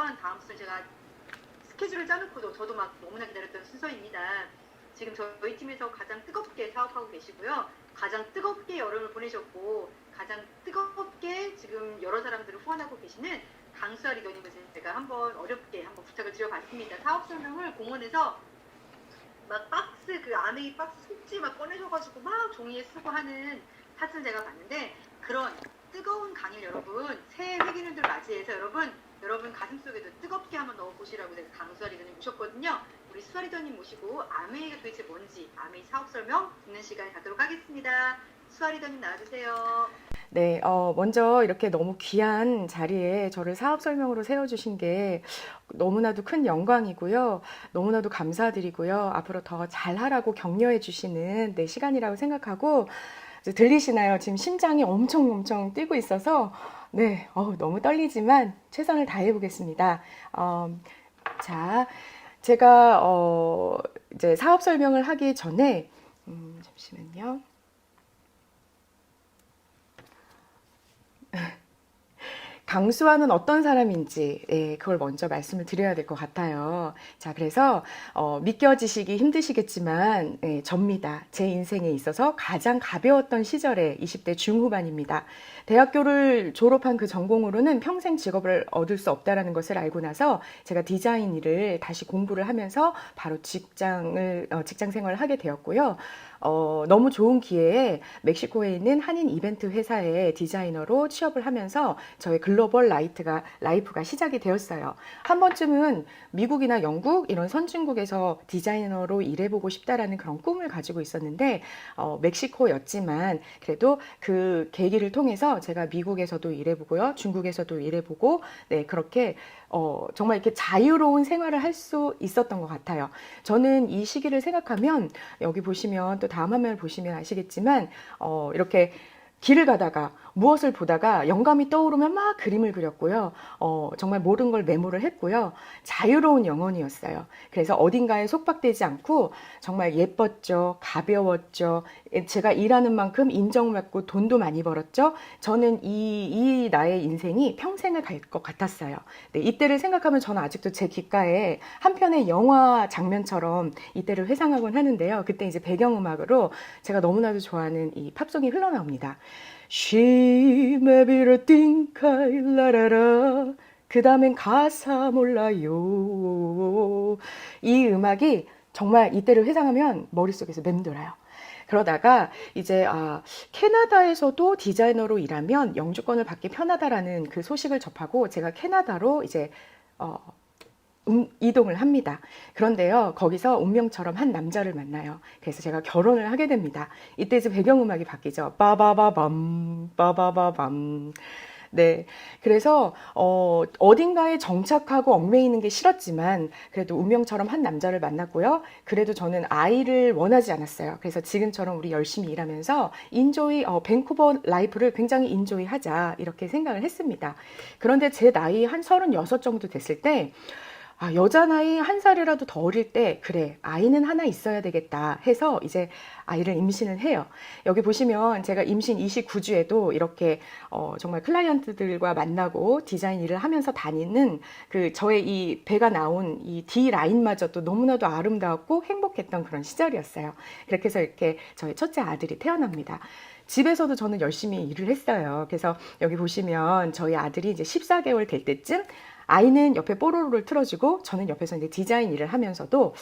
촬영한 다음 순서 제가 스케줄을 짜놓고도 저도 막 너무나 기다렸던 순서입니다. 지금 저희 팀에서 가장 뜨겁게 사업하고 계시고요. 가장 뜨겁게 여름을 보내셨고 가장 뜨겁게 지금 여러 사람들을 후원하고 계시는 강수아 리더님을 제가 한번 어렵게 한번 부탁을 드려봤습니다. 사업 설명을 공원에서 막 박스 그 안에 박스 속지 막 꺼내셔가지고 막 종이에 쓰고 하는 사진 제가 봤는데 그런 뜨거운 강의 여러분 새해 회기년들 맞이해서 여러분 가슴속에도 뜨겁게 한번 넣어보시라고 제가 강수아 리더님 모셨거든요. 우리 수아 리더님 모시고 아메이가 도대체 뭔지 아메이 사업 설명 듣는 시간 갖도록 하겠습니다. 수아 리더님 나와주세요. 네, 먼저 이렇게 너무 귀한 자리에 저를 사업 설명으로 세워주신 게 너무나도 큰 영광이고요. 너무나도 감사드리고요. 앞으로 더 잘하라고 격려해 주시는 네, 시간이라고 생각하고 들리시나요? 지금 심장이 엄청 뛰고 있어서 네, 너무 떨리지만 최선을 다해 보겠습니다. 자, 제가 이제 사업 설명을 하기 전에 잠시만요. 강수아는 어떤 사람인지 그걸 먼저 말씀을 드려야 될 것 같아요. 자, 그래서 믿겨지시기 힘드시겠지만 접니다. 제 인생에 있어서 가장 가벼웠던 시절의 20대 중후반입니다. 대학교를 졸업한 그 전공으로는 평생 직업을 얻을 수 없다는 것을 알고 나서 제가 디자인 일을 다시 공부를 하면서 바로 직장 생활을 하게 되었고요. 너무 좋은 기회에 멕시코에 있는 한인 이벤트 회사의 디자이너로 취업을 하면서 저의 글로벌 라이프가 시작이 되었어요. 한 번쯤은 미국이나 영국 이런 선진국에서 디자이너로 일해보고 싶다라는 그런 꿈을 가지고 있었는데 멕시코였지만 그래도 그 계기를 통해서 제가 미국에서도 일해보고요. 중국에서도 일해보고 네, 그렇게 정말 이렇게 자유로운 생활을 할 수 있었던 것 같아요. 저는 이 시기를 생각하면 여기 보시면 또 다음 화면을 보시면 아시겠지만 이렇게 길을 가다가 무엇을 보다가 영감이 떠오르면 막 그림을 그렸고요. 정말 모든 걸 메모를 했고요. 자유로운 영혼이었어요. 그래서 어딘가에 속박되지 않고 정말 예뻤죠. 가벼웠죠. 제가 일하는 만큼 인정받고 돈도 많이 벌었죠. 저는 이 나의 인생이 평생을 갈 것 같았어요. 네, 이때를 생각하면 저는 아직도 제 귓가에 한 편의 영화 장면처럼 이때를 회상하곤 하는데요. 그때 이제 배경음악으로 제가 너무나도 좋아하는 이 팝송이 흘러나옵니다. She may be a think I 라라라. 그 다음엔 가사 몰라요. 이 음악이 정말 이때를 회상하면 머릿속에서 맴돌아요. 그러다가 이제 캐나다에서도 디자이너로 일하면 영주권을 받기 편하다라는 그 소식을 접하고 제가 캐나다로 이제 이동을 합니다. 그런데요, 거기서 운명처럼 한 남자를 만나요. 그래서 제가 결혼을 하게 됩니다. 이때 이제 배경음악이 바뀌죠. 빠바바밤, 빠바바밤. 네. 그래서, 어딘가에 정착하고 얽매이는 게 싫었지만, 그래도 운명처럼 한 남자를 만났고요. 그래도 저는 아이를 원하지 않았어요. 그래서 지금처럼 우리 열심히 일하면서, 밴쿠버 라이프를 굉장히 인조이 하자, 이렇게 생각을 했습니다. 그런데 제 나이 한 36 정도 됐을 때, 여자 나이 한 살이라도 더 어릴 때, 그래, 아이는 하나 있어야 되겠다 해서 이제 아이를 임신을 해요. 여기 보시면 제가 임신 29주에도 이렇게 정말 클라이언트들과 만나고 디자인 일을 하면서 다니는 저의 이 배가 나온 이 D 라인마저도 너무나도 아름다웠고 행복했던 그런 시절이었어요. 그렇게 해서 이렇게 저의 첫째 아들이 태어납니다. 집에서도 저는 열심히 일을 했어요. 그래서 여기 보시면 저희 아들이 이제 14개월 될 때쯤 아이는 옆에 뽀로로를 틀어주고 저는 옆에서 이제 디자인 일을 하면서도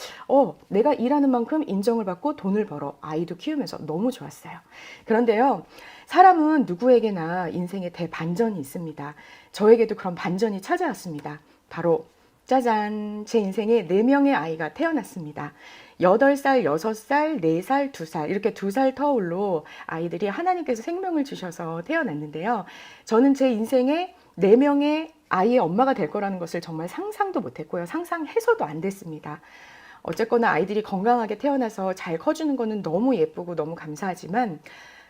내가 일하는 만큼 인정을 받고 돈을 벌어 아이도 키우면서 너무 좋았어요. 그런데요, 사람은 누구에게나 인생에 대반전이 있습니다. 저에게도 그런 반전이 찾아왔습니다. 바로 짜잔, 제 인생에 4명의 아이가 태어났습니다. 8살, 6살, 4살, 2살 이렇게 2살 터울로 아이들이 하나님께서 생명을 주셔서 태어났는데요. 저는 제 인생에 4명의 아이의 엄마가 될 거라는 것을 정말 상상도 못했고요. 상상해서도 안 됐습니다. 어쨌거나 아이들이 건강하게 태어나서 잘 커주는 거는 너무 예쁘고 너무 감사하지만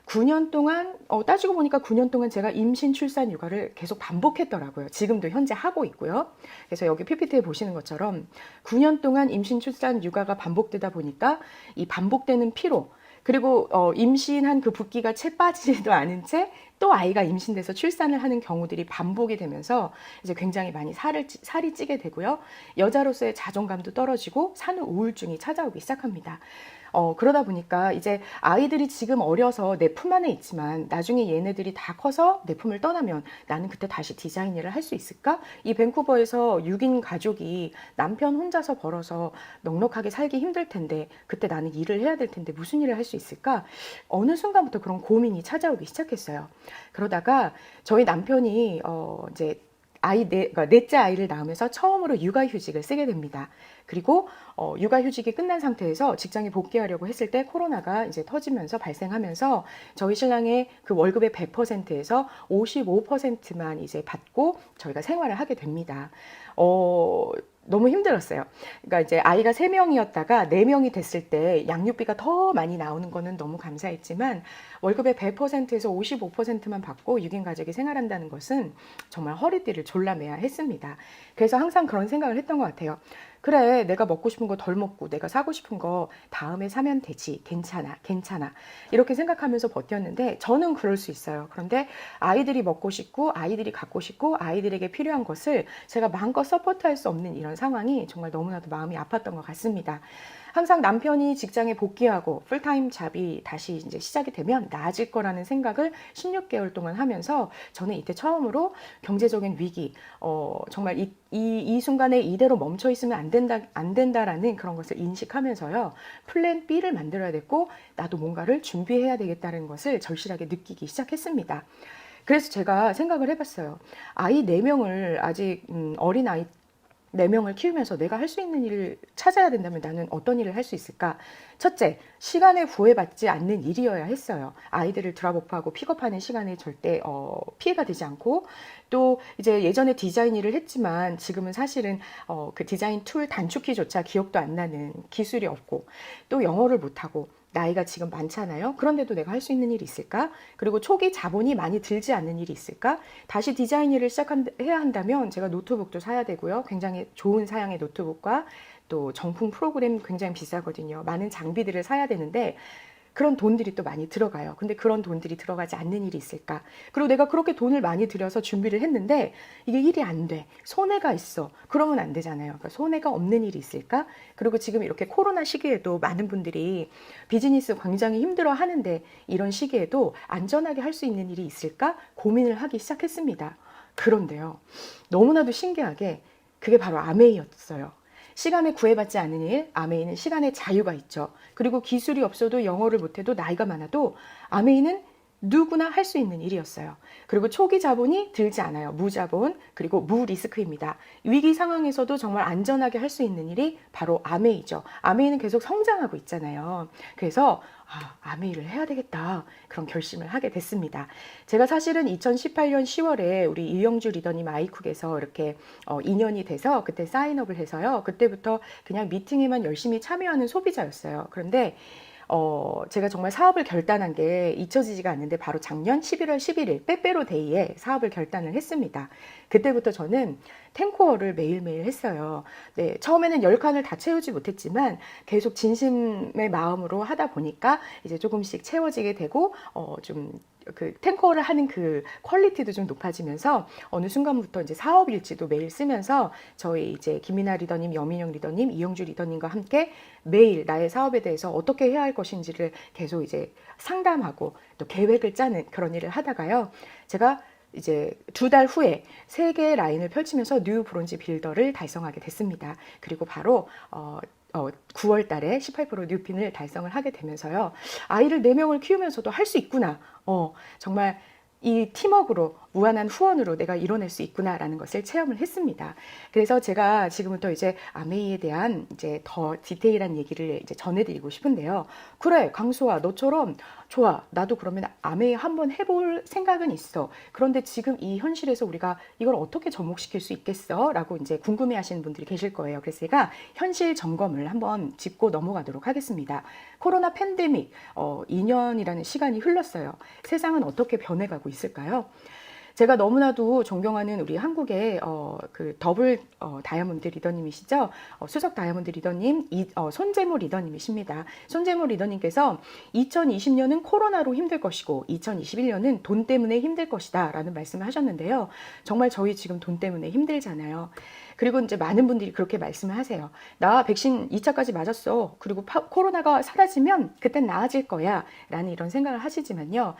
9년 동안 따지고 보니까 9년 동안 제가 임신 출산 육아를 계속 반복했더라고요. 지금도 현재 하고 있고요. 그래서 여기 PPT에 보시는 것처럼 9년 동안 임신 출산 육아가 반복되다 보니까 이 반복되는 피로 그리고 임신한 그 붓기가 채 빠지지도 않은 채 또 아이가 임신돼서 출산을 하는 경우들이 반복이 되면서 이제 굉장히 많이 살이 찌게 되고요. 여자로서의 자존감도 떨어지고 산후 우울증이 찾아오기 시작합니다. 그러다 보니까 이제 아이들이 지금 어려서 내 품 안에 있지만 나중에 얘네들이 다 커서 내 품을 떠나면 나는 그때 다시 디자인 일을 할 수 있을까? 이 밴쿠버에서 6인 가족이 남편 혼자서 벌어서 넉넉하게 살기 힘들 텐데 그때 나는 일을 해야 될 텐데 무슨 일을 할 수 있을까? 어느 순간부터 그런 고민이 찾아오기 시작했어요. 그러다가 저희 남편이 이제 그러니까 넷째 아이를 낳으면서 처음으로 육아휴직을 쓰게 됩니다. 그리고 육아휴직이 끝난 상태에서 직장에 복귀하려고 했을 때 코로나가 이제 터지면서 발생하면서 저희 신랑의 그 월급의 100%에서 55%만 이제 받고 저희가 생활을 하게 됩니다. 너무 힘들었어요. 그러니까 이제 아이가 3명이었다가 4명이 됐을 때 양육비가 더 많이 나오는 거는 너무 감사했지만 월급의 100%에서 55%만 받고 6인 가족이 생활한다는 것은 정말 허리띠를 졸라매야 했습니다. 그래서 항상 그런 생각을 했던 것 같아요. 그래, 내가 먹고 싶은 거 덜 먹고 내가 사고 싶은 거 다음에 사면 되지. 괜찮아, 괜찮아. 이렇게 생각하면서 버텼는데 저는 그럴 수 있어요. 그런데 아이들이 먹고 싶고 아이들이 갖고 싶고 아이들에게 필요한 것을 제가 마음껏 서포트할 수 없는 이런 상황이 정말 너무나도 마음이 아팠던 것 같습니다. 항상 남편이 직장에 복귀하고 풀타임 잡이 다시 이제 시작이 되면 나아질 거라는 생각을 16개월 동안 하면서 저는 이때 처음으로 경제적인 위기, 정말 이 순간에 이대로 멈춰 있으면 안 된다라는 그런 것을 인식하면서요. 플랜 B를 만들어야 됐고 나도 뭔가를 준비해야 되겠다는 것을 절실하게 느끼기 시작했습니다. 그래서 제가 생각을 해봤어요. 아이 4명을 아직 어린 아이 4명을 키우면서 내가 할 수 있는 일을 찾아야 된다면 나는 어떤 일을 할 수 있을까? 첫째, 시간에 구애받지 않는 일이어야 했어요. 아이들을 드랍오프하고 픽업하는 시간에 절대 피해가 되지 않고 또 이제 예전에 디자인 일을 했지만 지금은 사실은 그 디자인 툴 단축키조차 기억도 안 나는 기술이 없고 또 영어를 못하고 나이가 지금 많잖아요. 그런데도 내가 할 수 있는 일이 있을까? 그리고 초기 자본이 많이 들지 않는 일이 있을까? 다시 디자인 일을 시작해야 한다면 제가 노트북도 사야 되고요. 굉장히 좋은 사양의 노트북과 또 정품 프로그램 굉장히 비싸거든요. 많은 장비들을 사야 되는데 그런 돈들이 또 많이 들어가요. 근데 그런 돈들이 들어가지 않는 일이 있을까? 그리고 내가 그렇게 돈을 많이 들여서 준비를 했는데 이게 일이 안 돼. 손해가 있어. 그러면 안 되잖아요. 그러니까 손해가 없는 일이 있을까? 그리고 지금 이렇게 코로나 시기에도 많은 분들이 비즈니스 굉장히 힘들어 하는데 이런 시기에도 안전하게 할 수 있는 일이 있을까? 고민을 하기 시작했습니다. 그런데요. 너무나도 신기하게 그게 바로 아메이였어요. 시간에 구애받지 않는 일, 아메이는 시간의 자유가 있죠. 그리고 기술이 없어도 영어를 못해도 나이가 많아도 아메이는 누구나 할 수 있는 일이었어요. 그리고 초기 자본이 들지 않아요. 무자본, 그리고 무리스크입니다. 위기 상황에서도 정말 안전하게 할 수 있는 일이 바로 아메이죠. 아메이는 계속 성장하고 있잖아요. 그래서 아메이를 해야 되겠다. 그런 결심을 하게 됐습니다. 제가 사실은 2018년 10월에 우리 이영주 리더님 아이쿡에서 이렇게 인연이 돼서 그때 사인업을 해서요. 그때부터 그냥 미팅에만 열심히 참여하는 소비자였어요. 그런데 제가 정말 사업을 결단한 게 잊혀지지가 않는데 바로 작년 11월 11일 빼빼로 데이에 사업을 결단을 했습니다. 그때부터 저는 탱코어를 매일매일 했어요. 네, 처음에는 10칸을 다 채우지 못했지만 계속 진심의 마음으로 하다 보니까 이제 조금씩 채워지게 되고 좀 그 탱커를 하는 그 퀄리티도 좀 높아지면서 어느 순간부터 이제 사업 일지도 매일 쓰면서 저희 이제 김이나 리더님, 여민영 리더님, 이영주 리더님과 함께 매일 나의 사업에 대해서 어떻게 해야 할 것인지를 계속 이제 상담하고 또 계획을 짜는 그런 일을 하다가요. 제가 이제 2달 후에 3개의 라인을 펼치면서 뉴 브론즈 빌더를 달성하게 됐습니다. 그리고 바로 9월 달에 18% 뉴핀을 달성을 하게 되면서요. 아이를 4명을 키우면서도 할 수 있구나. 정말 이 팀워크로 무한한 후원으로 내가 이뤄낼 수 있구나라는 것을 체험을 했습니다. 그래서 제가 지금부터 이제 아메이에 대한 이제 더 디테일한 얘기를 이제 전해드리고 싶은데요. 그래, 강수아, 너처럼 좋아. 나도 그러면 아메이 한번 해볼 생각은 있어. 그런데 지금 이 현실에서 우리가 이걸 어떻게 접목시킬 수 있겠어? 라고 이제 궁금해하시는 분들이 계실 거예요. 그래서 제가 현실 점검을 한번 짚고 넘어가도록 하겠습니다. 코로나 팬데믹 2년이라는 시간이 흘렀어요. 세상은 어떻게 변해가고 있을까요? 제가 너무나도 존경하는 우리 한국의 그 더블 다이아몬드 리더님이시죠. 수석 다이아몬드 리더님, 손재모 리더님이십니다. 손재모 리더님께서 2020년은 코로나로 힘들 것이고 2021년은 돈 때문에 힘들 것이다 라는 말씀을 하셨는데요. 정말 저희 지금 돈 때문에 힘들잖아요. 그리고 이제 많은 분들이 그렇게 말씀을 하세요. 나 백신 2차까지 맞았어. 그리고 코로나가 사라지면 그땐 나아질 거야. 라는 이런 생각을 하시지만요.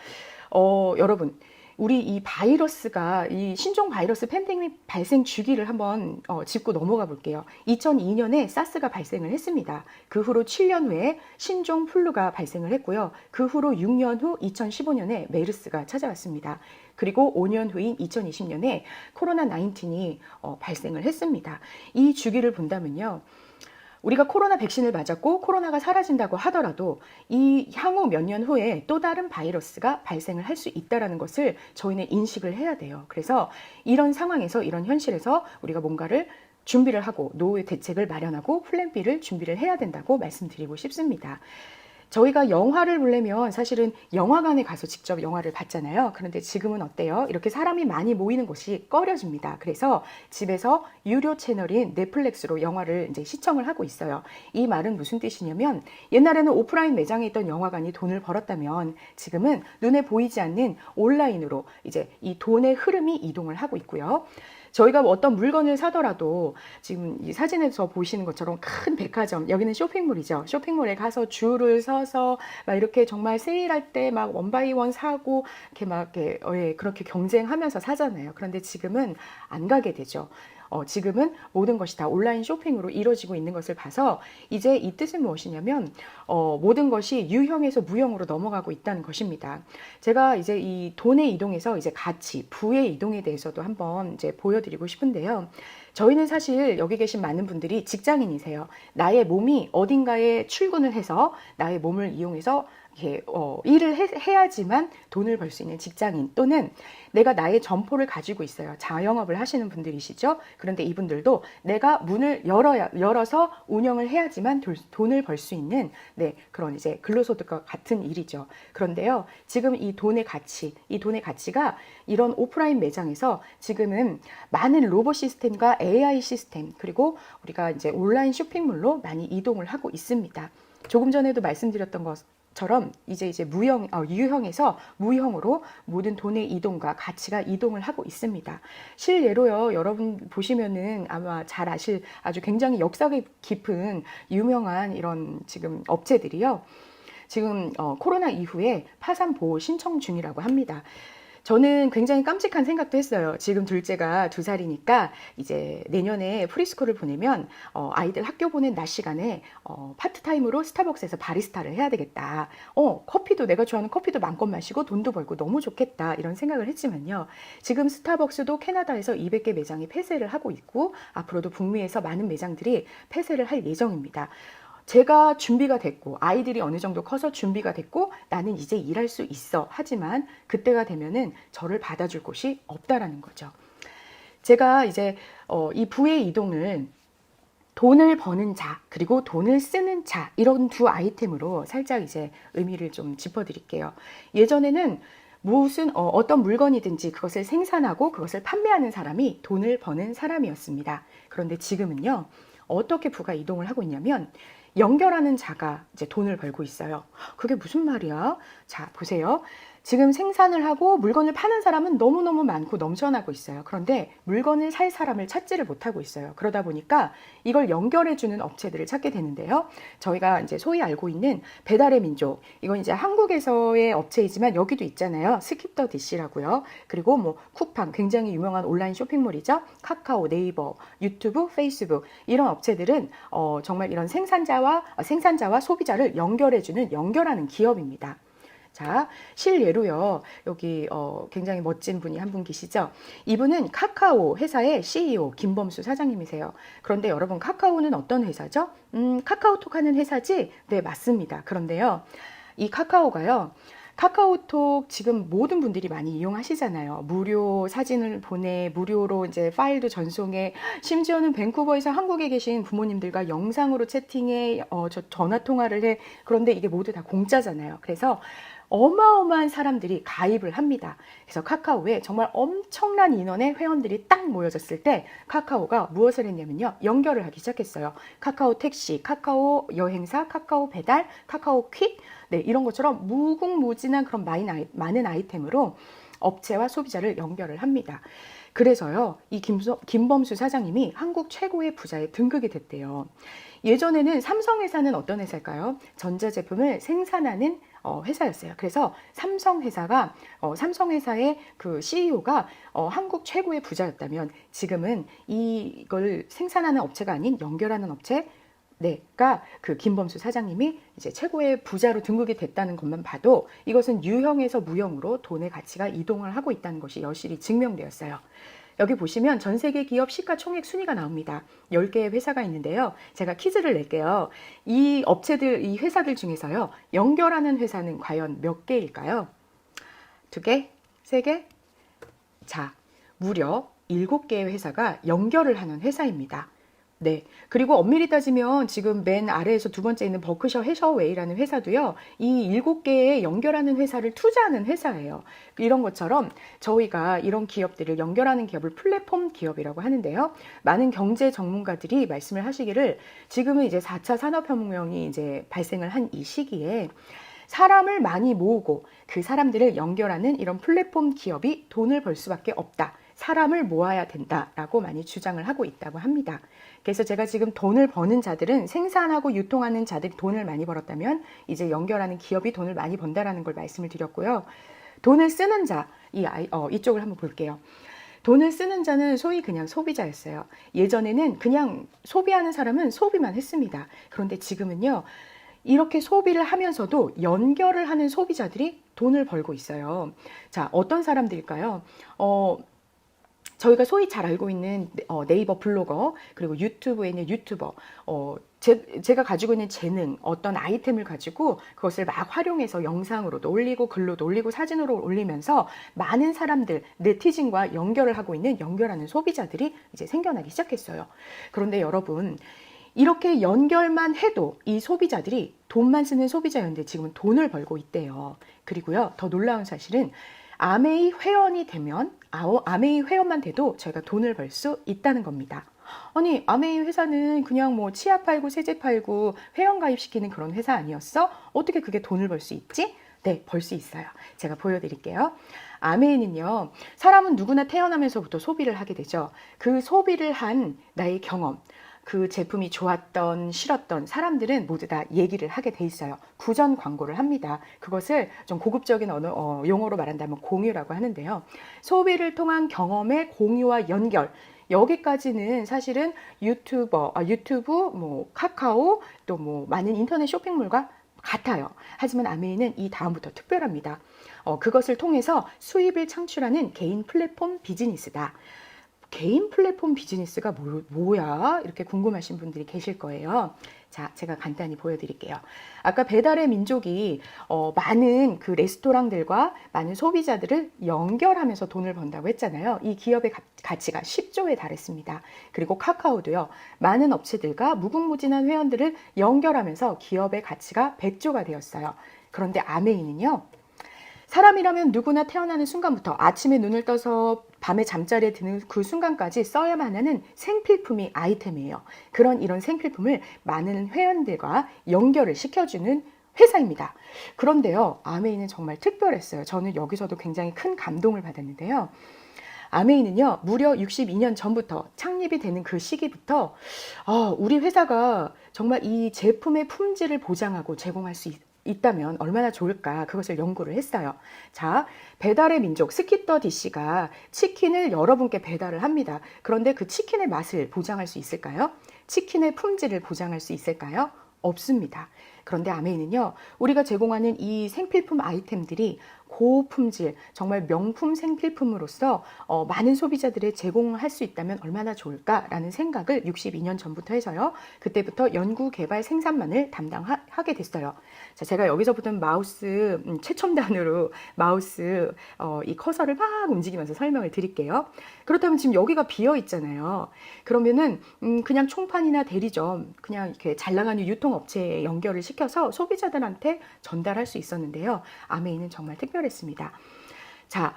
여러분, 우리 이 바이러스가, 이 신종 바이러스 팬데믹 발생 주기를 한번 짚고 넘어가 볼게요. 2002년에 사스가 발생을 했습니다. 그 후로 7년 후에 신종 플루가 발생을 했고요. 그 후로 6년 후 2015년에 메르스가 찾아왔습니다. 그리고 5년 후인 2020년에 코로나 19이 발생을 했습니다. 이 주기를 본다면요. 우리가 코로나 백신을 맞았고 코로나가 사라진다고 하더라도 이 향후 몇 년 후에 또 다른 바이러스가 발생을 할 수 있다는 것을 저희는 인식을 해야 돼요. 그래서 이런 상황에서, 이런 현실에서 우리가 뭔가를 준비를 하고 노후의 대책을 마련하고 플랜 B를 준비를 해야 된다고 말씀드리고 싶습니다. 저희가 영화를 보려면 사실은 영화관에 가서 직접 영화를 봤잖아요. 그런데 지금은 어때요? 이렇게 사람이 많이 모이는 곳이 꺼려집니다. 그래서 집에서 유료 채널인 넷플릭스로 영화를 이제 시청을 하고 있어요. 이 말은 무슨 뜻이냐면 옛날에는 오프라인 매장에 있던 영화관이 돈을 벌었다면 지금은 눈에 보이지 않는 온라인으로 이제 이 돈의 흐름이 이동을 하고 있고요. 저희가 어떤 물건을 사더라도 지금 이 사진에서 보시는 것처럼 큰 백화점, 여기는 쇼핑몰이죠. 쇼핑몰에 가서 줄을 서서 막 이렇게 정말 세일할 때 막 원바이원 사고 이렇게 막 이렇게 그렇게 경쟁하면서 사잖아요. 그런데 지금은 안 가게 되죠. 지금은 모든 것이 다 온라인 쇼핑으로 이루어지고 있는 것을 봐서 이제 이 뜻은 무엇이냐면 모든 것이 유형에서 무형으로 넘어가고 있다는 것입니다. 제가 이제 이 돈의 이동에서 이제 가치, 부의 이동에 대해서도 한번 이제 보여드리고 싶은데요. 저희는 사실 여기 계신 많은 분들이 직장인이세요. 나의 몸이 어딘가에 출근을 해서 나의 몸을 이용해서 이렇게 일을 해야지만 돈을 벌 수 있는 직장인, 또는 내가 나의 점포를 가지고 있어요. 자영업을 하시는 분들이시죠. 그런데 이분들도 내가 문을 열어서 운영을 해야지만 돈을 벌 수 있는 그런 이제 근로소득과 같은 일이죠. 그런데요, 지금 이 돈의 가치가 이런 오프라인 매장에서 지금은 많은 로봇 시스템과 AI 시스템, 그리고 우리가 이제 온라인 쇼핑몰로 많이 이동을 하고 있습니다. 조금 전에도 말씀드렸던 것처럼 이제 유형에서 무형으로 모든 돈의 이동과 가치가 이동을 하고 있습니다. 실례로요, 여러분 보시면은 아마 잘 아실 아주 굉장히 역사가 깊은 유명한 이런 지금 업체들이요. 지금 코로나 이후에 파산 보호 신청 중이라고 합니다. 저는 굉장히 깜찍한 생각도 했어요. 지금 둘째가 2살이니까 이제 내년에 프리스쿨을 보내면 아이들 학교 보낸 낮 시간에 파트타임으로 스타벅스에서 바리스타를 해야 되겠다. 커피도 내가 좋아하는 커피도 마음껏 마시고 돈도 벌고 너무 좋겠다, 이런 생각을 했지만요. 지금 스타벅스도 캐나다에서 200개 매장이 폐쇄를 하고 있고 앞으로도 북미에서 많은 매장들이 폐쇄를 할 예정입니다. 제가 준비가 됐고 아이들이 어느 정도 커서 준비가 됐고 나는 이제 일할 수 있어. 하지만 그때가 되면은 저를 받아줄 곳이 없다라는 거죠. 제가 이제 이 부의 이동을 돈을 버는 자, 그리고 돈을 쓰는 자, 이런 두 아이템으로 살짝 이제 의미를 좀 짚어드릴게요. 예전에는 어떤 물건이든지 그것을 생산하고 그것을 판매하는 사람이 돈을 버는 사람이었습니다. 그런데 지금은요, 어떻게 부가 이동을 하고 있냐면 연결하는 자가 이제 돈을 벌고 있어요. 그게 무슨 말이야? 자, 보세요. 지금 생산을 하고 물건을 파는 사람은 너무너무 많고 넘쳐나고 있어요. 그런데 물건을 살 사람을 찾지를 못하고 있어요. 그러다 보니까 이걸 연결해주는 업체들을 찾게 되는데요. 저희가 이제 소위 알고 있는 배달의 민족, 이건 이제 한국에서의 업체이지만 여기도 있잖아요. 스킵 더 디시라고요. 그리고 뭐 쿠팡, 굉장히 유명한 온라인 쇼핑몰이죠. 카카오, 네이버, 유튜브, 페이스북, 이런 업체들은 정말 이런 생산자와 소비자를 연결하는 기업입니다. 자, 실예로요, 여기 굉장히 멋진 분이 한 분 계시죠? 이분은 카카오 회사의 CEO 김범수 사장님이세요. 그런데 여러분, 카카오는 어떤 회사죠? 카카오톡 하는 회사지? 네, 맞습니다. 그런데요, 이 카카오가요, 카카오톡 지금 모든 분들이 많이 이용하시잖아요. 무료 사진을 보내, 무료로 이제 파일도 전송해, 심지어는 밴쿠버에서 한국에 계신 부모님들과 영상으로 채팅해, 전화 통화를 해. 그런데 이게 모두 다 공짜잖아요. 그래서 어마어마한 사람들이 가입을 합니다. 그래서 카카오에 정말 엄청난 인원의 회원들이 딱 모여졌을 때 카카오가 무엇을 했냐면요. 연결을 하기 시작했어요. 카카오 택시, 카카오 여행사, 카카오 배달, 카카오 퀵, 네, 이런 것처럼 무궁무진한 그런 많은 아이템으로 업체와 소비자를 연결을 합니다. 그래서요, 이 김범수 사장님이 한국 최고의 부자에 등극이 됐대요. 예전에는 삼성회사는 어떤 회사일까요? 전자제품을 생산하는 회사였어요. 그래서 삼성회사가 삼성회사의 그 CEO가 한국 최고의 부자였다면 지금은 이걸 생산하는 업체가 아닌 연결하는 업체 네가 그 김범수 사장님이 이제 최고의 부자로 등극이 됐다는 것만 봐도 이것은 유형에서 무형으로 돈의 가치가 이동을 하고 있다는 것이 여실히 증명되었어요. 여기 보시면 전 세계 기업 시가총액 순위가 나옵니다. 10개의 회사가 있는데요. 제가 퀴즈를 낼게요. 이 업체들, 이 회사들 중에서요. 연결하는 회사는 과연 몇 개일까요? 2개? 3개? 자, 무려 7개의 회사가 연결을 하는 회사입니다. 네. 그리고 엄밀히 따지면 지금 맨 아래에서 두 번째 있는 버크셔 해셔웨이라는 회사도요. 이 7개의 연결하는 회사를 투자하는 회사예요. 이런 것처럼 저희가 이런 기업들을 연결하는 기업을 플랫폼 기업이라고 하는데요. 많은 경제 전문가들이 말씀을 하시기를 지금은 이제 4차 산업혁명이 이제 발생을 한 이 시기에 사람을 많이 모으고 그 사람들을 연결하는 이런 플랫폼 기업이 돈을 벌 수밖에 없다. 사람을 모아야 된다라고 많이 주장을 하고 있다고 합니다. 그래서 제가 지금 돈을 버는 자들은 생산하고 유통하는 자들이 돈을 많이 벌었다면 이제 연결하는 기업이 돈을 많이 번다라는 걸 말씀을 드렸고요. 돈을 쓰는 자, 이쪽을 한번 볼게요. 돈을 쓰는 자는 소위 그냥 소비자였어요. 예전에는 그냥 소비하는 사람은 소비만 했습니다. 그런데 지금은요. 이렇게 소비를 하면서도 연결을 하는 소비자들이 돈을 벌고 있어요. 자, 어떤 사람들일까요? 저희가 소위 잘 알고 있는 네이버 블로거, 그리고 유튜브에 있는 유튜버, 제가 가지고 있는 재능, 어떤 아이템을 가지고 그것을 막 활용해서 영상으로도 올리고 글로도 올리고 사진으로 올리면서 많은 사람들, 네티즌과 연결을 하고 있는 연결하는 소비자들이 이제 생겨나기 시작했어요. 그런데 여러분, 이렇게 연결만 해도 이 소비자들이 돈만 쓰는 소비자였는데 지금은 돈을 벌고 있대요. 그리고요, 더 놀라운 사실은 아메이 회원이 되면 아메이 회원만 돼도 저희가 돈을 벌 수 있다는 겁니다. 아니, 아메이 회사는 그냥 뭐 치약 팔고 세제 팔고 회원 가입시키는 그런 회사 아니었어? 어떻게 그게 돈을 벌 수 있지? 네, 벌 수 있어요. 제가 보여드릴게요. 아메이는요, 사람은 누구나 태어나면서부터 소비를 하게 되죠. 그 소비를 한 나의 경험, 그 제품이 좋았던 싫었던 사람들은 모두 다 얘기를 하게 돼 있어요. 구전 광고를 합니다. 그것을 좀 고급적인 용어로 말한다면 공유라고 하는데요. 소비를 통한 경험의 공유와 연결, 여기까지는 사실은 유튜브, 뭐 카카오, 또 뭐 많은 인터넷 쇼핑몰과 같아요. 하지만 아메이는 이 다음부터 특별합니다. 그것을 통해서 수입을 창출하는 개인 플랫폼 비즈니스다. 개인 플랫폼 비즈니스가 뭐야? 이렇게 궁금하신 분들이 계실 거예요. 자, 제가 간단히 보여드릴게요. 아까 배달의 민족이 많은 그 레스토랑들과 많은 소비자들을 연결하면서 돈을 번다고 했잖아요. 이 기업의 가치가 10조에 달했습니다. 그리고 카카오도요. 많은 업체들과 무궁무진한 회원들을 연결하면서 기업의 가치가 100조가 되었어요. 그런데 아메이는요. 사람이라면 누구나 태어나는 순간부터 아침에 눈을 떠서 밤에 잠자리에 드는 그 순간까지 써야만 하는 생필품이 아이템이에요. 이런 생필품을 많은 회원들과 연결을 시켜주는 회사입니다. 그런데요, 아메이는 정말 특별했어요. 저는 여기서도 굉장히 큰 감동을 받았는데요. 아메이는요, 무려 62년 전부터 창립이 되는 그 시기부터 우리 회사가 정말 이 제품의 품질을 보장하고 제공할 수 있다면 얼마나 좋을까, 그것을 연구를 했어요. 자, 배달의 민족 스키터 DC가 치킨을 여러분께 배달을 합니다. 그런데 그 치킨의 맛을 보장할 수 있을까요? 치킨의 품질을 보장할 수 있을까요? 없습니다. 그런데 아메이는요, 우리가 제공하는 이 생필품 아이템들이 고품질, 정말 명품 생필품으로서 많은 소비자들의 제공할 수 있다면 얼마나 좋을까라는 생각을 62년 전부터 해서요. 그때부터 연구, 개발, 생산만을 담당하게 됐어요. 자, 제가 여기서 보던 마우스, 최첨단으로 마우스, 이 커서를 막 움직이면서 설명을 드릴게요. 그렇다면 지금 여기가 비어 있잖아요. 그러면은 그냥 총판이나 대리점, 그냥 이렇게 잘 나가는 유통업체에 연결을 시켜 시켜서 소비자들한테 전달할 수 있었는데요. 아메이는 정말 특별했습니다. 자,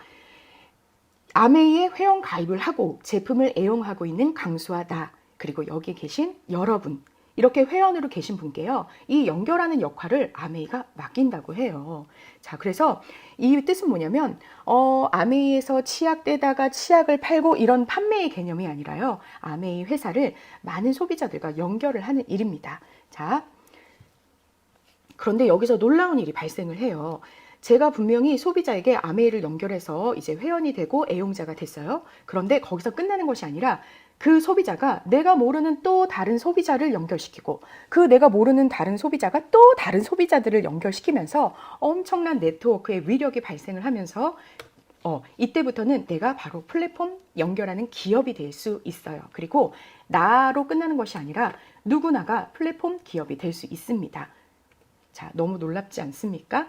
아메이에 회원 가입을 하고 제품을 애용하고 있는 강수와 나, 그리고 여기 계신 여러분, 이렇게 회원으로 계신 분께요, 이 연결하는 역할을 아메이가 맡긴다고 해요. 자, 그래서 이 뜻은 뭐냐면 아메이에서 치약대다가 치약을 팔고 이런 판매의 개념이 아니라요, 아메이 회사를 많은 소비자들과 연결을 하는 일입니다. 자, 그런데 여기서 놀라운 일이 발생을 해요. 제가 분명히 소비자에게 아메이를 연결해서 이제 회원이 되고 애용자가 됐어요. 그런데 거기서 끝나는 것이 아니라 그 소비자가 내가 모르는 또 다른 소비자를 연결시키고, 그 내가 모르는 다른 소비자가 또 다른 소비자들을 연결시키면서 엄청난 네트워크의 위력이 발생을 하면서 이때부터는 내가 바로 플랫폼 연결하는 기업이 될 수 있어요. 그리고 나로 끝나는 것이 아니라 누구나가 플랫폼 기업이 될 수 있습니다. 자, 너무 놀랍지 않습니까?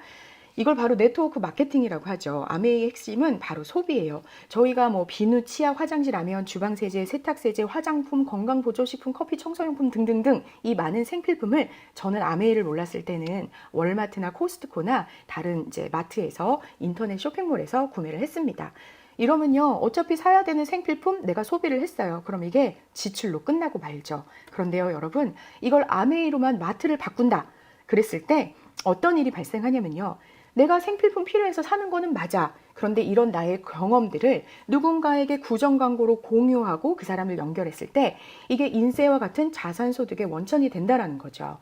이걸 바로 네트워크 마케팅이라고 하죠. 아메이의 핵심은 바로 소비예요. 저희가 뭐 비누, 치약, 화장지, 라면, 주방세제, 세탁세제, 화장품, 건강보조식품, 커피, 청소용품 등등등 이 많은 생필품을 저는 아메이를 몰랐을 때는 월마트나 코스트코나 다른 이제 마트에서 인터넷 쇼핑몰에서 구매를 했습니다. 이러면요, 어차피 사야 되는 생필품 내가 소비를 했어요. 그럼 이게 지출로 끝나고 말죠. 그런데요, 여러분, 이걸 아메이로만 마트를 바꾼다 그랬을 때 어떤 일이 발생하냐면요, 내가 생필품 필요해서 사는 거는 맞아. 그런데 이런 나의 경험들을 누군가에게 구정 광고로 공유하고 그 사람을 연결했을 때 이게 인세와 같은 자산소득의 원천이 된다라는 거죠.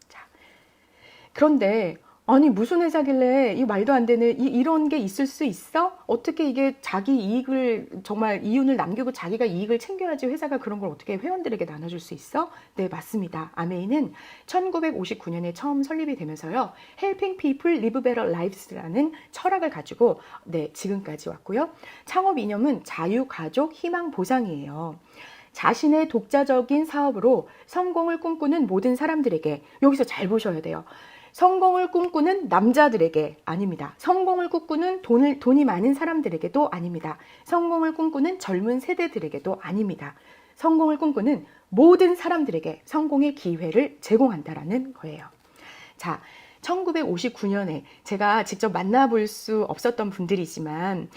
자, 그런데 아니 무슨 회사길래 이 말도 안 되는 이런 게 있을 수 있어? 어떻게 이게 자기 이익을 정말 이윤을 남기고 자기가 이익을 챙겨야지 회사가 그런 걸 어떻게 회원들에게 나눠줄 수 있어? 네, 맞습니다. 아메이는 1959년에 처음 설립이 되면서요, Helping People Live Better Lives라는 철학을 가지고 네, 지금까지 왔고요. 창업 이념은 자유, 가족, 희망, 보상이에요. 자신의 독자적인 사업으로 성공을 꿈꾸는 모든 사람들에게, 여기서 잘 보셔야 돼요. 성공을 꿈꾸는 남자들에게 아닙니다. 성공을 꿈꾸는 돈이 많은 사람들에게도 아닙니다. 성공을 꿈꾸는 젊은 세대들에게도 아닙니다. 성공을 꿈꾸는 모든 사람들에게 성공의 기회를 제공한다라는 거예요. 자, 1959년에 제가 직접 만나볼 수 없었던 분들이지만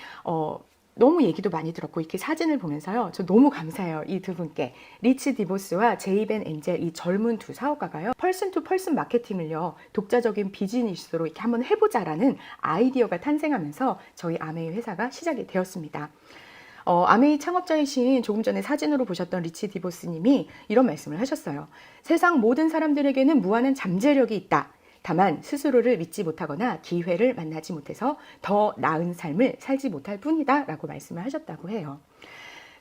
너무 얘기도 많이 들었고 이렇게 사진을 보면서요, 저 너무 감사해요. 이 두 분께, 리치 디보스와 제이벤 엔젤, 이 젊은 두 사업가가요, 펄슨 투 펄슨 마케팅을요, 독자적인 비즈니스로 이렇게 한번 해보자라는 아이디어가 탄생하면서 저희 아메이 회사가 시작이 되었습니다. 아메이 창업자이신 조금 전에 사진으로 보셨던 리치 디보스님이 이런 말씀을 하셨어요. 세상 모든 사람들에게는 무한한 잠재력이 있다. 다만 스스로를 믿지 못하거나 기회를 만나지 못해서 더 나은 삶을 살지 못할 뿐이다 라고 말씀을 하셨다고 해요.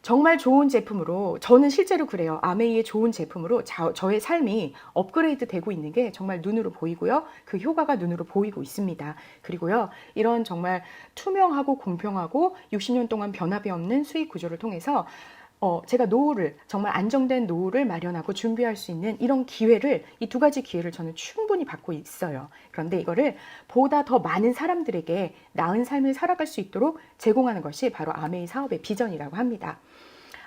정말 좋은 제품으로, 저는 실제로 그래요. 아메이의 좋은 제품으로 저의 삶이 업그레이드 되고 있는 게 정말 눈으로 보이고요. 그 효과가 눈으로 보이고 있습니다. 그리고요, 이런 정말 투명하고 공평하고 60년 동안 변함이 없는 수익 구조를 통해서 제가 노후를, 정말 안정된 노후를 마련하고 준비할 수 있는 이런 기회를, 이 두 가지 기회를 저는 충분히 받고 있어요. 그런데 이거를 보다 더 많은 사람들에게 나은 삶을 살아갈 수 있도록 제공하는 것이 바로 아메이 사업의 비전이라고 합니다.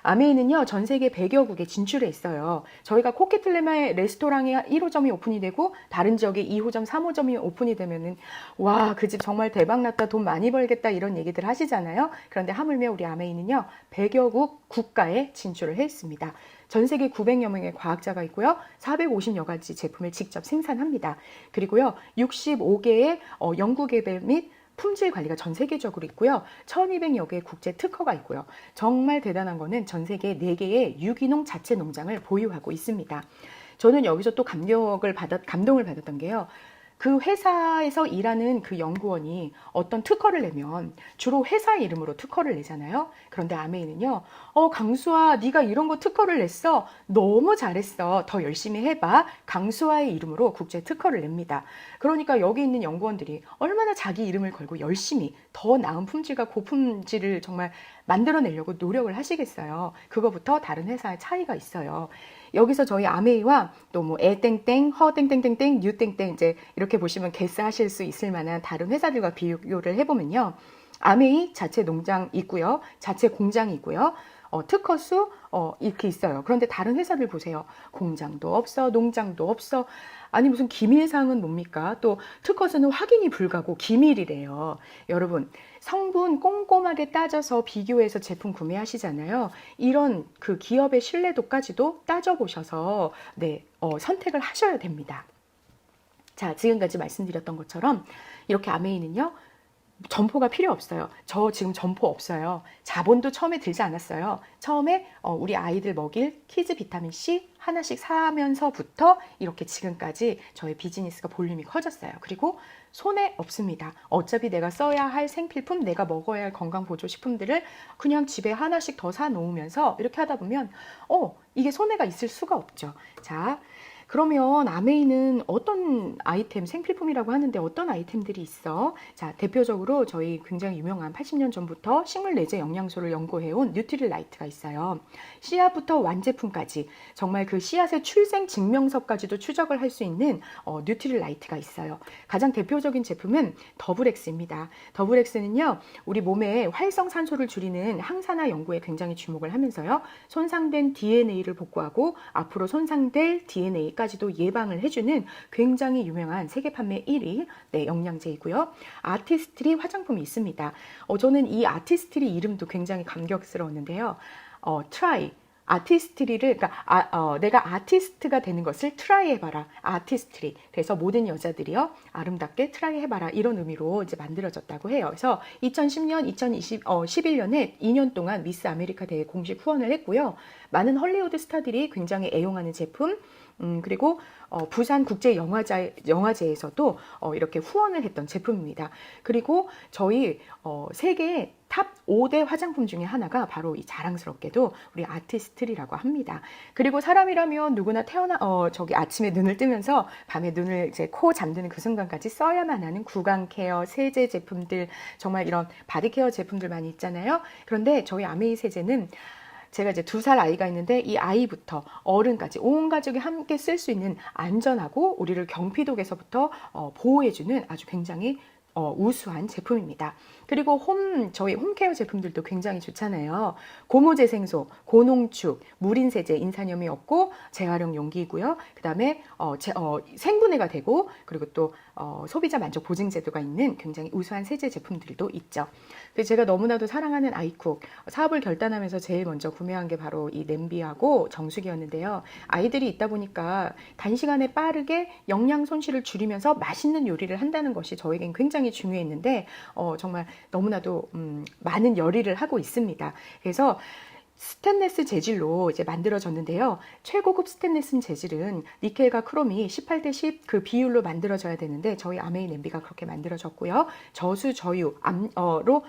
아메이는요, 전 세계 100여 국에 진출해 있어요. 저희가 코키틀레마의 레스토랑에 1호점이 오픈이 되고 다른 지역에 2호점, 3호점이 오픈이 되면은 와, 그 집 정말 대박났다, 돈 많이 벌겠다 이런 얘기들 하시잖아요. 그런데 하물며 우리 아메이는요, 100여 국 국가에 진출을 했습니다. 전 세계 900여 명의 과학자가 있고요, 450여 가지 제품을 직접 생산합니다. 그리고요, 65개의 연구개발 및 품질 관리가 전 세계적으로 있고요. 1200여 개의 국제 특허가 있고요. 정말 대단한 거는 전 세계 4개의 유기농 자체 농장을 보유하고 있습니다. 저는 여기서 또 감동을 받았던 게요, 그 회사에서 일하는 그 연구원이 어떤 특허를 내면 주로 회사 이름으로 특허를 내잖아요. 그런데 아메이는요, 강수아, 네가 이런 거 특허를 냈어. 너무 잘했어. 더 열심히 해봐. 강수아의 이름으로 국제 특허를 냅니다. 그러니까 여기 있는 연구원들이 얼마나 자기 이름을 걸고 열심히 더 나은 품질과 고품질을 정말 만들어내려고 노력을 하시겠어요. 그거부터 다른 회사의 차이가 있어요. 여기서 저희 아메이와 또 뭐 에땡땡, 허땡땡땡땡, 뉴땡땡, 이제 이렇게 보시면 개스하실 수 있을 만한 다른 회사들과 비교를 해보면요, 아메이 자체 농장 있고요, 자체 공장이 있고요, 특허 수 이렇게 있어요. 그런데 다른 회사들 보세요. 공장도 없어, 농장도 없어. 아니 무슨 기밀사항은 뭡니까? 또 특허서는 확인이 불가고 기밀이래요. 여러분 성분 꼼꼼하게 따져서 비교해서 제품 구매하시잖아요. 이런 그 기업의 신뢰도까지도 따져보셔서 네, 선택을 하셔야 됩니다. 자, 지금까지 말씀드렸던 것처럼 이렇게 아메이는요. 점포가 필요 없어요. 저 지금 점포 없어요. 자본도 처음에 들지 않았어요. 처음에 우리 아이들 먹일 키즈 비타민 C 하나씩 사면서부터 이렇게 지금까지 저의 비즈니스가 볼륨이 커졌어요. 그리고 손해 없습니다. 어차피 내가 써야 할 생필품, 내가 먹어야 할 건강보조식품들을 그냥 집에 하나씩 더 사놓으면서 이렇게 하다 보면 이게 손해가 있을 수가 없죠. 자, 그러면 아메이는 어떤 아이템, 생필품이라고 하는데 어떤 아이템들이 있어? 자, 대표적으로 저희 굉장히 유명한 80년 전부터 식물 내재 영양소를 연구해온 뉴트릴라이트가 있어요. 씨앗부터 완제품까지 정말 그 씨앗의 출생 증명서까지도 추적을 할 수 있는 뉴트릴라이트가 있어요. 가장 대표적인 제품은 더블엑스입니다. 더블엑스는요, 우리 몸에 활성산소를 줄이는 항산화 연구에 굉장히 주목을 하면서요, 손상된 DNA를 복구하고 앞으로 손상될 DNA까지도 예방을 해주는 굉장히 유명한 세계 판매 1위 네, 영양제이고요. 아티스트리 화장품이 있습니다. 저는 이 아티스트리 이름도 굉장히 감격스러웠는데요. 트라이 아티스트리를 그러니까 내가 아티스트가 되는 것을 트라이 해봐라. 아티스트리. 그래서 모든 여자들이요 아름답게 트라이 해봐라 이런 의미로 이제 만들어졌다고 해요. 그래서 2010년, 2011년에 2년 동안 미스 아메리카 대회 공식 후원을 했고요. 많은 헐리우드 스타들이 굉장히 애용하는 제품. 그리고 부산 국제 영화제에서도 이렇게 후원을 했던 제품입니다. 그리고 저희 세계 탑 5대 화장품 중에 하나가 바로 이 자랑스럽게도 우리 아티스트리라고 합니다. 그리고 사람이라면 누구나 저기 아침에 눈을 뜨면서 밤에 눈을 이제 코 잠드는 그 순간까지 써야만 하는 구강 케어, 세제 제품들, 정말 이런 바디 케어 제품들 많이 있잖아요. 그런데 저희 아메이 세제는 제가 이제 2살 아이가 있는데 이 아이부터 어른까지 온 가족이 함께 쓸 수 있는 안전하고 우리를 경피독에서부터 보호해주는 아주 굉장히 우수한 제품입니다. 그리고 저희 홈케어 제품들도 굉장히 좋잖아요. 고무재생소, 고농축, 무린세제, 인산염이 없고 재활용 용기이고요. 그 다음에 생분해가 되고 그리고 또 소비자 만족 보증 제도가 있는 굉장히 우수한 세제 제품들도 있죠. 그래서 제가 너무나도 사랑하는 아이쿡 사업을 결단하면서 제일 먼저 구매한 게 바로 이 냄비하고 정수기였는데요. 아이들이 있다 보니까 단시간에 빠르게 영양 손실을 줄이면서 맛있는 요리를 한다는 것이 저에겐 굉장히 중요했는데 정말 너무나도 많은 열의를 하고 있습니다. 그래서 스테인리스 재질로 이제 만들어졌는데요. 최고급 스테인리스 재질은 니켈과 크롬이 18대 10 그 비율로 만들어져야 되는데 저희 아메이 냄비가 그렇게 만들어졌고요. 저수 저유로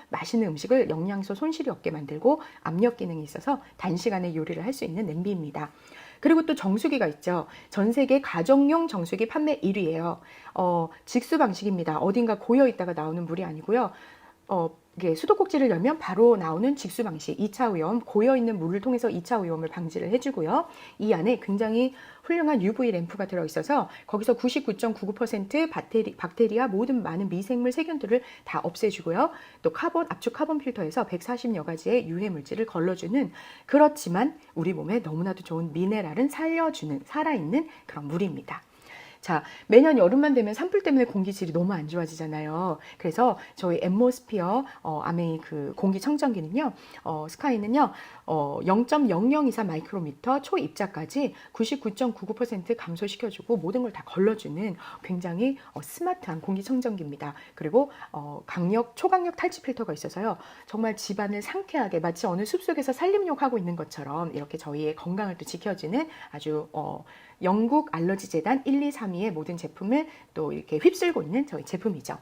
맛있는 음식을 영양소 손실이 없게 만들고 압력 기능이 있어서 단시간에 요리를 할 수 있는 냄비입니다. 그리고 또 정수기가 있죠. 전 세계 가정용 정수기 판매 1위예요. 직수 방식입니다. 어딘가 고여 있다가 나오는 물이 아니고요. 이게 수도꼭지를 열면 바로 나오는 직수 방식 2차 오염, 고여있는 물을 통해서 2차 오염을 방지를 해주고요. 이 안에 굉장히 훌륭한 UV 램프가 들어있어서 거기서 99.99% 박테리아 모든 많은 미생물 세균들을 다 없애주고요. 또 압축 카본 필터에서 140여 가지의 유해 물질을 걸러주는 그렇지만 우리 몸에 너무나도 좋은 미네랄은 살려주는 살아있는 그런 물입니다. 자, 매년 여름만 되면 산불 때문에 공기질이 너무 안 좋아지잖아요. 그래서 저희 앰모스피어 아메이 그 공기청정기는요, 스카이는요, 0.0024 마이크로미터 초입자까지 99.99% 감소시켜주고 모든 걸 다 걸러주는 굉장히 스마트한 공기청정기입니다. 그리고 초강력 탈취 필터가 있어서요, 정말 집안을 상쾌하게 마치 어느 숲속에서 산림욕하고 있는 것처럼 이렇게 저희의 건강을 또 지켜주는 아주 영국 알러지 재단 1, 2, 3위의 모든 제품을 또 이렇게 휩쓸고 있는 저희 제품이죠.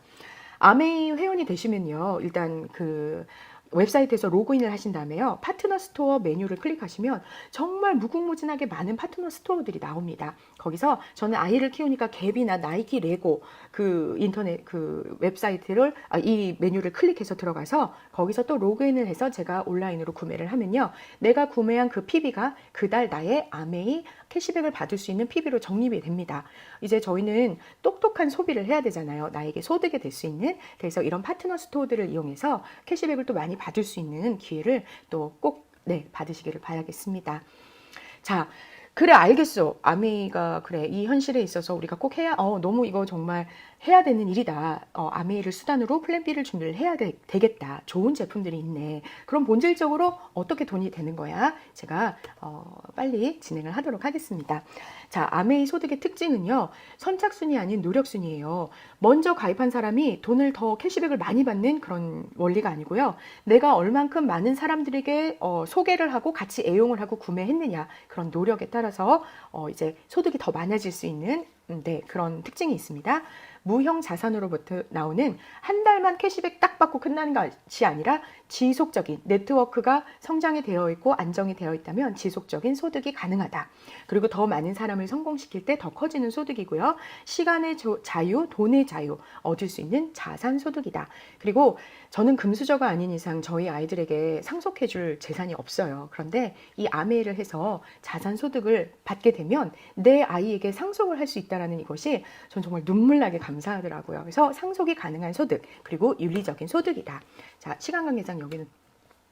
아메이 회원이 되시면요, 일단 그 웹사이트에서 로그인을 하신 다음에요, 파트너 스토어 메뉴를 클릭하시면 정말 무궁무진하게 많은 파트너 스토어들이 나옵니다. 거기서 저는 아이를 키우니까 갭이나 나이키, 레고 그 인터넷 그 웹사이트를 이 메뉴를 클릭해서 들어가서 거기서 또 로그인을 해서 제가 온라인으로 구매를 하면요, 내가 구매한 그 PB가 그달 나의 아메이 캐시백을 받을 수 있는 PB로 적립이 됩니다. 이제 저희는 똑똑한 소비를 해야 되잖아요. 나에게 소득이 될 수 있는. 그래서 이런 파트너 스토어들을 이용해서 캐시백을 또 많이 받을 수 있는 기회를 또 꼭 네, 받으시기를 바라겠습니다. 자, 그래, 알겠어. 아메이가, 그래, 이 현실에 있어서 우리가 꼭 해야, 너무 이거 정말 해야 되는 일이다. 아메이를 수단으로 플랜 B를 준비를 해야 되겠다. 좋은 제품들이 있네. 그럼 본질적으로 어떻게 돈이 되는 거야? 제가, 빨리 진행을 하도록 하겠습니다. 자, 아메이 소득의 특징은요, 선착순이 아닌 노력순이에요. 먼저 가입한 사람이 돈을 더 캐시백을 많이 받는 그런 원리가 아니고요. 내가 얼만큼 많은 사람들에게 소개를 하고 같이 애용을 하고 구매했느냐, 그런 노력에 따라서 이제 소득이 더 많아질 수 있는 네, 그런 특징이 있습니다. 무형 자산으로부터 나오는 한 달만 캐시백 딱 받고 끝나는 것이 아니라 지속적인 네트워크가 성장이 되어 있고 안정이 되어 있다면 지속적인 소득이 가능하다. 그리고 더 많은 사람을 성공시킬 때 더 커지는 소득이고요. 시간의 자유, 돈의 자유 얻을 수 있는 자산 소득이다. 그리고 저는 금수저가 아닌 이상 저희 아이들에게 상속해 줄 재산이 없어요. 그런데 이 아메이를 해서 자산 소득을 받게 되면 내 아이에게 상속을 할 수 있다는 이것이 전 정말 눈물나게 감사하더라고요. 그래서 상속이 가능한 소득, 그리고 윤리적인 소득이다. 자, 시간 관계상 여기는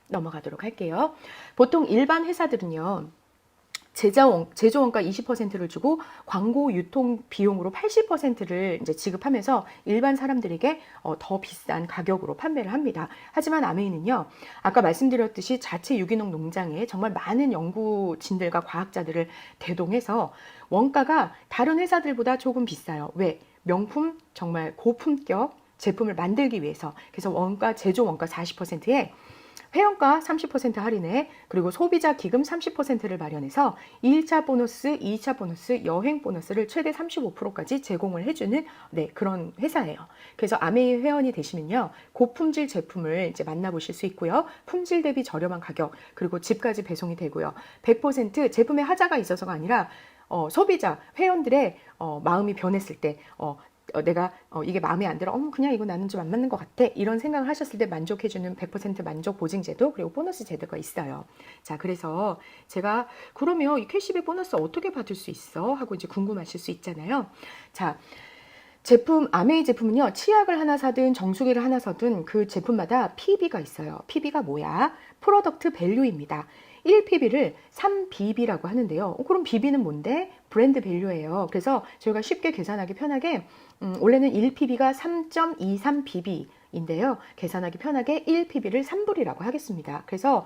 넘어가도록 할게요. 보통 일반 회사들은요, 제조 원가 20%를 주고 광고 유통 비용으로 80%를 이제 지급하면서 일반 사람들에게 더 비싼 가격으로 판매를 합니다. 하지만 아메이는요, 아까 말씀드렸듯이 자체 유기농 농장에 정말 많은 연구진들과 과학자들을 대동해서 원가가 다른 회사들보다 조금 비싸요. 왜? 명품, 정말 고품격 제품을 만들기 위해서. 그래서 제조 원가 40%에 회원가 30% 할인에, 그리고 소비자 기금 30%를 마련해서 1차 보너스, 2차 보너스, 여행 보너스를 최대 35%까지 제공을 해주는 네, 그런 회사예요. 그래서 아메이 회원이 되시면요, 고품질 제품을 이제 만나보실 수 있고요. 품질 대비 저렴한 가격, 그리고 집까지 배송이 되고요. 100% 제품에 하자가 있어서가 아니라 소비자 회원들의 마음이 변했을 때 내가 이게 마음에 안 들어, 그냥 이거 나는 좀 안 맞는 것 같아, 이런 생각을 하셨을 때 만족해주는 100% 만족 보증 제도, 그리고 보너스 제도가 있어요. 자, 그래서 제가 그러면 이 캐시백 보너스 어떻게 받을 수 있어? 하고 이제 궁금하실 수 있잖아요. 자, 아메이 제품은요, 치약을 하나 사든 정수기를 하나 사든 그 제품마다 PB가 있어요. PB가 뭐야? 프로덕트 밸류입니다. 1PB를 3BB라고 하는데요. 그럼 BB는 뭔데? 브랜드 밸류예요. 그래서 저희가 쉽게 계산하기 편하게 원래는 1PB가 3.23BB인데요. 계산하기 편하게 1PB를 3불이라고 하겠습니다. 그래서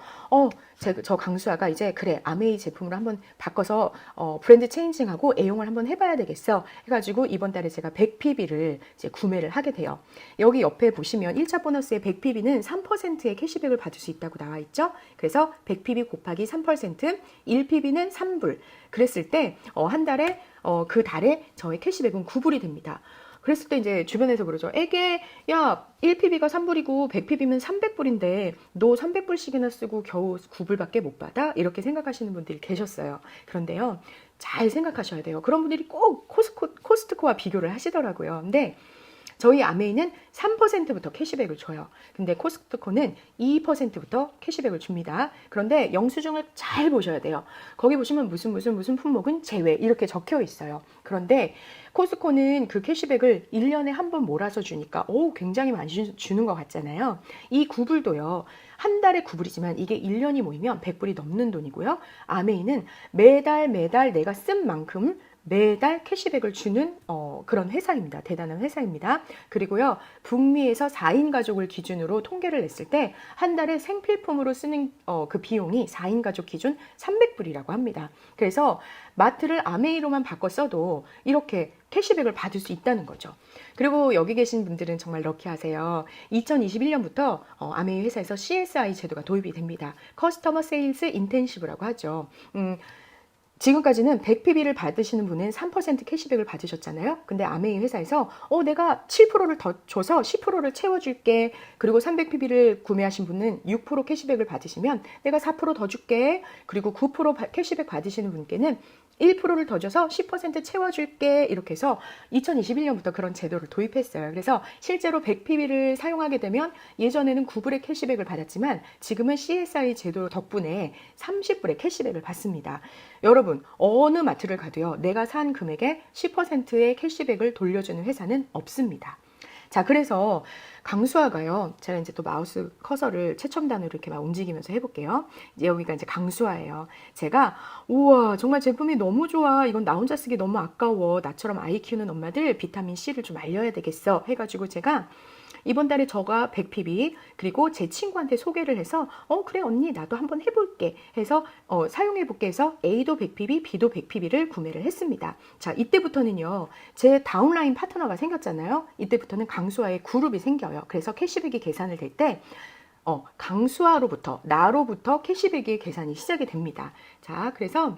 저 강수아가 이제 그래, 아메이 제품으로 한번 바꿔서 브랜드 체인징하고 애용을 한번 해봐야 되겠어 해가지고 이번 달에 제가 100PB를 이제 구매를 하게 돼요. 여기 옆에 보시면 1차 보너스의 100PB는 3%의 캐시백을 받을 수 있다고 나와 있죠. 그래서 100PB 곱하기 3%, 1PB는 3불. 그랬을 때 한 달에 그 달에 저의 캐시백은 9불이 됩니다. 그랬을 때 이제 주변에서 그러죠. 에게, 야, 1PB가 3불이고 100PB면 300불인데 너 300불씩이나 쓰고 겨우 9불밖에 못 받아? 이렇게 생각하시는 분들이 계셨어요. 그런데요, 잘 생각하셔야 돼요. 그런 분들이 꼭 코스트코와 비교를 하시더라고요. 근데 저희 아메이는 3%부터 캐시백을 줘요. 근데 코스트코는 2%부터 캐시백을 줍니다. 그런데 영수증을 잘 보셔야 돼요. 거기 보시면 무슨 품목은 제외 이렇게 적혀 있어요. 그런데 코스트코는 그 캐시백을 1년에 한 번 몰아서 주니까 굉장히 많이 주는 것 같잖아요. 이 9불도요. 한 달에 9불이지만 이게 1년이 모이면 100불이 넘는 돈이고요. 아메이는 매달 내가 쓴 만큼 매달 캐시백을 주는 그런 회사입니다. 대단한 회사입니다. 그리고요, 북미에서 4인 가족을 기준으로 통계를 냈을 때 한 달에 생필품으로 쓰는 그 비용이 4인 가족 기준 300불이라고 합니다. 그래서 마트를 아메이로만 바꿔 써도 이렇게 캐시백을 받을 수 있다는 거죠. 그리고 여기 계신 분들은 정말 럭키하세요. 2021년부터 아메이 회사에서 CSI 제도가 도입이 됩니다. 커스터머 세일즈 인텐시브라고 하죠. 지금까지는 100PB를 받으시는 분은 3% 캐시백을 받으셨잖아요. 근데 아메이 회사에서 내가 7%를 더 줘서 10%를 채워줄게. 그리고 300PB를 구매하신 분은 6% 캐시백을 받으시면 내가 4%더 줄게. 그리고 9% 캐시백 받으시는 분께는 1%를 더 줘서 10% 채워줄게. 이렇게 해서 2021년부터 그런 제도를 도입했어요. 그래서 실제로 100PB를 사용하게 되면 예전에는 9불의 캐시백을 받았지만 지금은 CSI 제도 덕분에 30불의 캐시백을 받습니다. 여러분, 어느 마트를 가도요, 내가 산 금액의 10%의 캐시백을 돌려주는 회사는 없습니다. 자, 그래서 강수화가요. 제가 이제 또 마우스 커서를 최첨단으로 이렇게 막 움직이면서 해볼게요. 이제 여기가 이제 강수화예요. 제가 우와 정말 제품이 너무 좋아. 이건 나 혼자 쓰기 너무 아까워. 나처럼 아이 키우는 엄마들 비타민 C를 좀 알려야 되겠어. 해가지고 제가 이번 달에 저가 100pb 그리고 제 친구한테 소개를 해서 그래 언니 나도 한번 해볼게 해서 사용해볼게 해서 A도 100pb B도 100pb를 구매를 했습니다. 자, 이때부터는요 제 다운라인 파트너가 생겼잖아요. 이때부터는 강수화의 그룹이 생겨요. 그래서 캐시백이 계산을 될 때 강수화로부터 나로부터 캐시백의 계산이 시작이 됩니다. 자, 그래서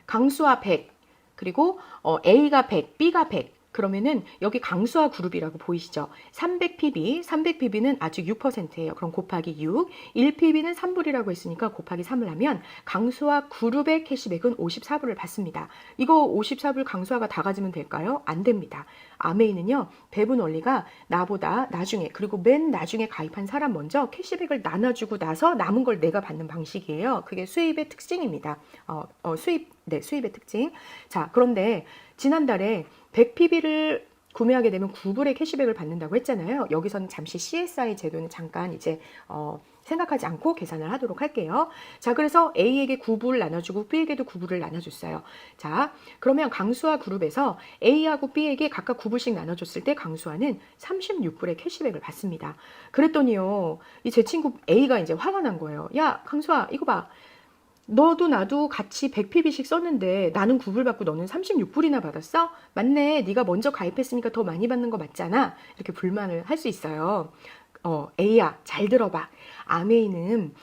강수화 100 그리고 A가 100 B가 100 그러면은 여기 강수화 그룹이라고 보이시죠? 300pb, 300pb는 아주 6%예요. 그럼 곱하기 6, 1pb는 3불이라고 했으니까 곱하기 3을 하면 강수화 그룹의 캐시백은 54불을 받습니다. 이거 54불 강수화가 다 가지면 될까요? 안 됩니다. 아메이는요, 배분 원리가 나보다 나중에, 그리고 맨 나중에 가입한 사람 먼저 캐시백을 나눠주고 나서 남은 걸 내가 받는 방식이에요. 그게 수입의 특징입니다. 수입의 특징. 자, 그런데 지난달에 100pb를 구매하게 되면 9불의 캐시백을 받는다고 했잖아요. 여기서는 잠시 CSI 제도는 잠깐 이제 생각하지 않고 계산을 하도록 할게요. 자, 그래서 A에게 9불 나눠주고 B에게도 9불을 나눠줬어요. 자, 그러면 강수화 그룹에서 A하고 B에게 각각 9불씩 나눠줬을 때 강수화는 36불의 캐시백을 받습니다. 그랬더니요, 이 제 친구 A가 이제 화가 난 거예요. 야, 강수화, 이거 봐. 너도 나도 같이 100pb씩 썼는데 나는 9불 받고 너는 36불이나 받았어? 맞네. 네가 먼저 가입했으니까 더 많이 받는 거 맞잖아. 이렇게 불만을 할 수 있어요. A야, 잘 들어봐. 아메이는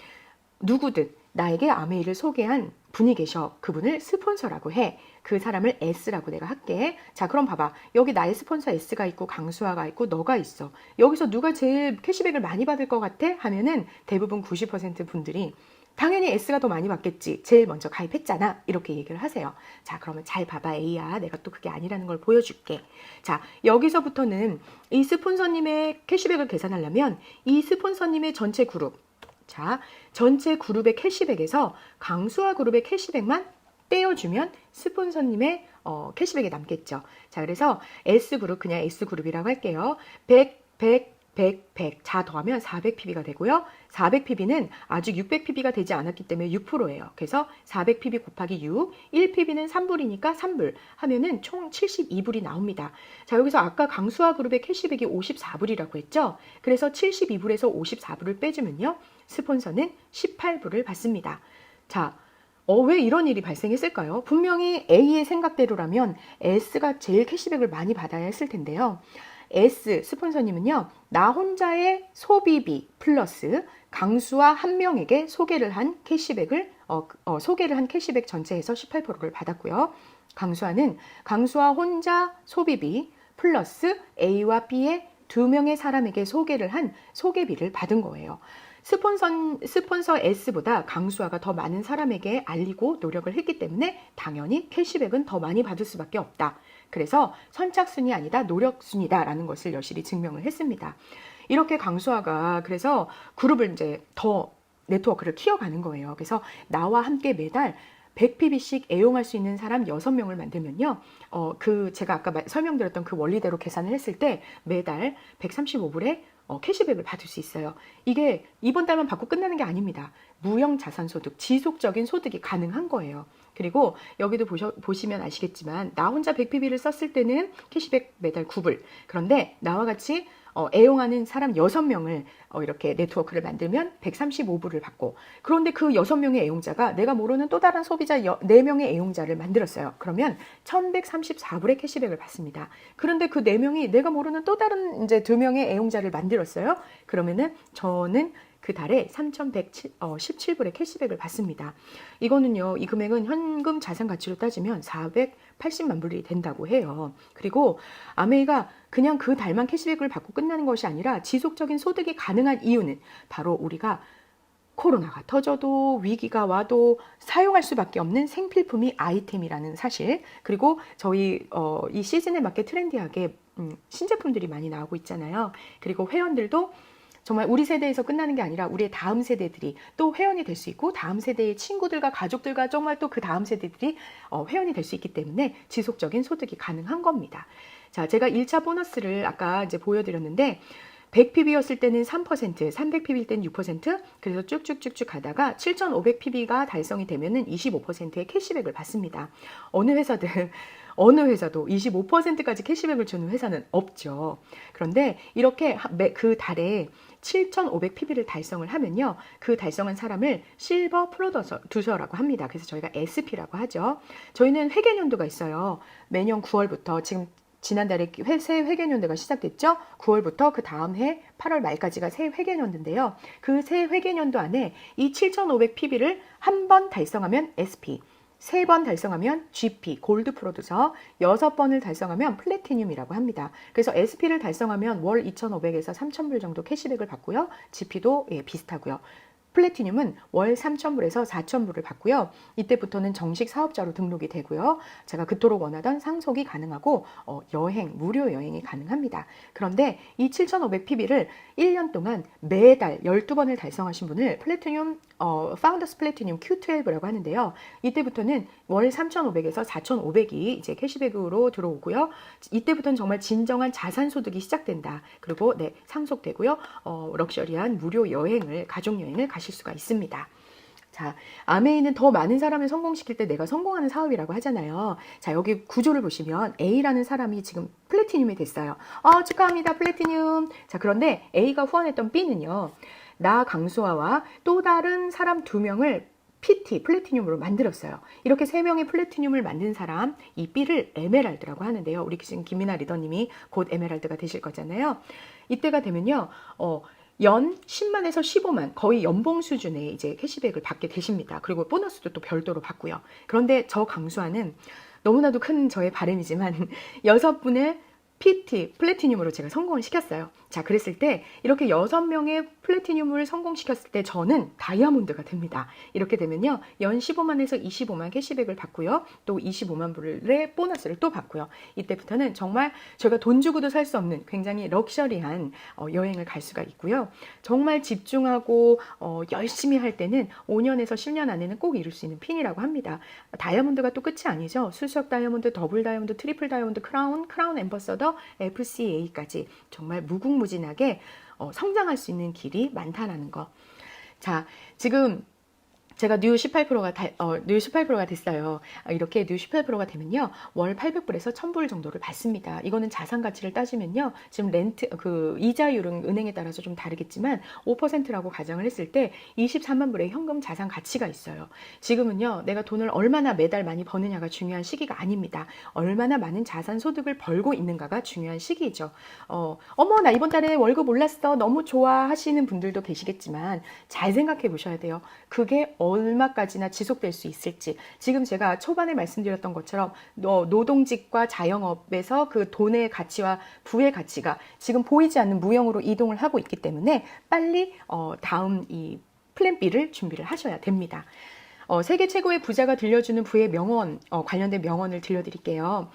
누구든 나에게 아메이를 소개한 분이 계셔. 그분을 스폰서라고 해. 그 사람을 S라고 내가 할게. 자, 그럼 봐봐. 여기 나의 스폰서 S가 있고 강수아가 있고 너가 있어. 여기서 누가 제일 캐시백을 많이 받을 것 같아? 하면은 대부분 90% 분들이 당연히 S가 더 많이 받겠지. 제일 먼저 가입했잖아. 이렇게 얘기를 하세요. 자, 그러면 잘 봐봐, A야. 내가 또 그게 아니라는 걸 보여줄게. 자, 여기서부터는 이 스폰서님의 캐시백을 계산하려면 이 스폰서님의 전체 그룹, 자, 전체 그룹의 캐시백에서 강수화 그룹의 캐시백만 떼어주면 스폰서님의 캐시백이 남겠죠. 자, 그래서 S그룹, 그냥 S그룹이라고 할게요. 100, 100, 100, 100. 자, 더하면 400pb가 되고요. 400pb는 아직 600pb가 되지 않았기 때문에 6%예요. 그래서 400pb 곱하기 6, 1pb는 3불이니까 3불 하면은 총 72불이 나옵니다. 자, 여기서 아까 강수화 그룹의 캐시백이 54불이라고 했죠? 그래서 72불에서 54불을 빼주면요. 스폰서는 18불을 받습니다. 자, 왜 이런 일이 발생했을까요? 분명히 A의 생각대로라면 S가 제일 캐시백을 많이 받아야 했을 텐데요. S 스폰서님은요, 나 혼자의 소비비 플러스 강수화 한 명에게 소개를 한 캐시백 전체에서 18%를 받았고요. 강수화는 강수화 혼자 소비비 플러스 A와 B의 두 명의 사람에게 소개를 한 소개비를 받은 거예요. 스폰서 S보다 강수화가 더 많은 사람에게 알리고 노력을 했기 때문에 당연히 캐시백은 더 많이 받을 수밖에 없다. 그래서 선착순이 아니다 노력순이다라는 것을 여실히 증명을 했습니다. 이렇게 강수화가 그래서 그룹을 이제 더 네트워크를 키워가는 거예요. 그래서 나와 함께 매달 100pb씩 애용할 수 있는 사람 6명을 만들면요. 제가 아까 설명드렸던 그 원리대로 계산을 했을 때 매달 135불에 캐시백을 받을 수 있어요. 이게 이번 달만 받고 끝나는 게 아닙니다. 무형자산소득, 지속적인 소득이 가능한 거예요. 그리고 여기도 보시면 아시겠지만 나 혼자 100pb를 썼을 때는 캐시백 매달 9불. 그런데 나와 같이 애용하는 사람 6명을 이렇게 네트워크를 만들면 135불을 받고, 그런데 그 6명의 애용자가 내가 모르는 또 다른 소비자 4명의 애용자를 만들었어요. 그러면 1134불의 캐시백을 받습니다. 그런데 그 4명이 내가 모르는 또 다른 이제 2명의 애용자를 만들었어요. 그러면은 저는 그 달에 3,117불의 캐시백을 받습니다. 이거는요, 이 금액은 현금 자산 가치로 따지면 480만 불이 된다고 해요. 그리고 아메이가 그냥 그 달만 캐시백을 받고 끝나는 것이 아니라 지속적인 소득이 가능한 이유는 바로 우리가 코로나가 터져도 위기가 와도 사용할 수밖에 없는 생필품이 아이템이라는 사실, 그리고 저희 이 시즌에 맞게 트렌디하게 신제품들이 많이 나오고 있잖아요. 그리고 회원들도 정말 우리 세대에서 끝나는 게 아니라 우리의 다음 세대들이 또 회원이 될 수 있고 다음 세대의 친구들과 가족들과 정말 또 그 다음 세대들이 회원이 될 수 있기 때문에 지속적인 소득이 가능한 겁니다. 자, 제가 1차 보너스를 아까 이제 보여드렸는데 100pb였을 때는 3%, 300pb일 때는 6%, 그래서 쭉쭉쭉쭉 가다가 7,500pb가 달성이 되면은 25%의 캐시백을 받습니다. 어느 회사도 25%까지 캐시백을 주는 회사는 없죠. 그런데 이렇게 그 달에 7,500pb를 달성을 하면요, 그 달성한 사람을 실버 프로듀서라고 합니다. 그래서 저희가 SP라고 하죠. 저희는 회계연도가 있어요. 매년 9월부터 지금 지난달에 새 회계연도가 시작됐죠. 9월부터 그 다음 해 8월 말까지가 새 회계연도인데요. 그 새 회계연도 안에 이 7,500pb를 한 번 달성하면 SP, 3번 달성하면 GP, 골드 프로듀서, 6번을 달성하면 플래티늄이라고 합니다. 그래서 SP를 달성하면 월 2,500에서 3,000불 정도 캐시백을 받고요. GP도 비슷하고요. 플래티늄은 월 3,000불에서 4,000불을 받고요. 이때부터는 정식 사업자로 등록이 되고요. 제가 그토록 원하던 상속이 가능하고 무료 여행이 가능합니다. 그런데 이 7,500pb를 1년 동안 매달 12번을 달성하신 분을 플래티늄 파운더스 플래티늄 Q12라고 하는데요. 이때부터는 월 3,500에서 4,500이 이제 캐시백으로 들어오고요. 이때부터는 정말 진정한 자산 소득이 시작된다. 그리고 상속되고요. 럭셔리한 무료 여행을, 가족 여행을 가실 수가 있습니다. 자, 아메이는 더 많은 사람을 성공시킬 때 내가 성공하는 사업이라고 하잖아요. 자, 여기 구조를 보시면 A라는 사람이 지금 플래티늄이 됐어요. 축하합니다, 플래티늄. 자, 그런데 A가 후원했던 B는요, 나 강수아와 또 다른 사람 2명을 PT, 플래티늄으로 만들었어요. 이렇게 3명의 플래티늄을 만든 사람, 이 B를 에메랄드라고 하는데요. 우리 지금 김민아 리더님이 곧 에메랄드가 되실 거잖아요. 이때가 되면요, 연 10만에서 15만, 거의 연봉 수준의 이제 캐시백을 받게 되십니다. 그리고 보너스도 또 별도로 받고요. 그런데 저 강수아는 너무나도 큰 저의 바람이지만 6분의 PT, 플래티늄으로 제가 성공을 시켰어요. 자, 그랬을 때 이렇게 6명의 플래티늄을 성공시켰을 때 저는 다이아몬드가 됩니다. 이렇게 되면요, 연 15만에서 25만 캐시백을 받고요. 또 25만 불의 보너스를 또 받고요. 이때부터는 정말 제가 돈 주고도 살 수 없는 굉장히 럭셔리한 여행을 갈 수가 있고요. 정말 집중하고 열심히 할 때는 5년에서 10년 안에는 꼭 이룰 수 있는 핀이라고 합니다. 다이아몬드가 또 끝이 아니죠. 수석 다이아몬드, 더블 다이아몬드, 트리플 다이아몬드, 크라운 앰버서더, FCA까지 정말 무궁무진하게 성장할 수 있는 길이 많다라는 거. 자, 지금 제가 뉴 18%가 됐어요. 이렇게 뉴 18%가 되면요, 월 800불에서 1000불 정도를 받습니다. 이거는 자산 가치를 따지면요, 지금 이자율은 은행에 따라서 좀 다르겠지만 5%라고 가정을 했을 때 23만 불의 현금 자산 가치가 있어요. 지금은요, 내가 돈을 얼마나 매달 많이 버느냐가 중요한 시기가 아닙니다. 얼마나 많은 자산 소득을 벌고 있는가가 중요한 시기죠. 어머, 나 이번 달에 월급 올랐어, 너무 좋아 하시는 분들도 계시겠지만 잘 생각해 보셔야 돼요. 그게 얼마까지나 지속될 수 있을지. 지금 제가 초반에 말씀드렸던 것처럼 노동직과 자영업에서 그 돈의 가치와 부의 가치가 지금 보이지 않는 무형으로 이동을 하고 있기 때문에 빨리 다음 이 플랜 B를 준비를 하셔야 됩니다. 세계 최고의 부자가 들려주는 부의 명언, 관련된 명언을 들려드릴게요.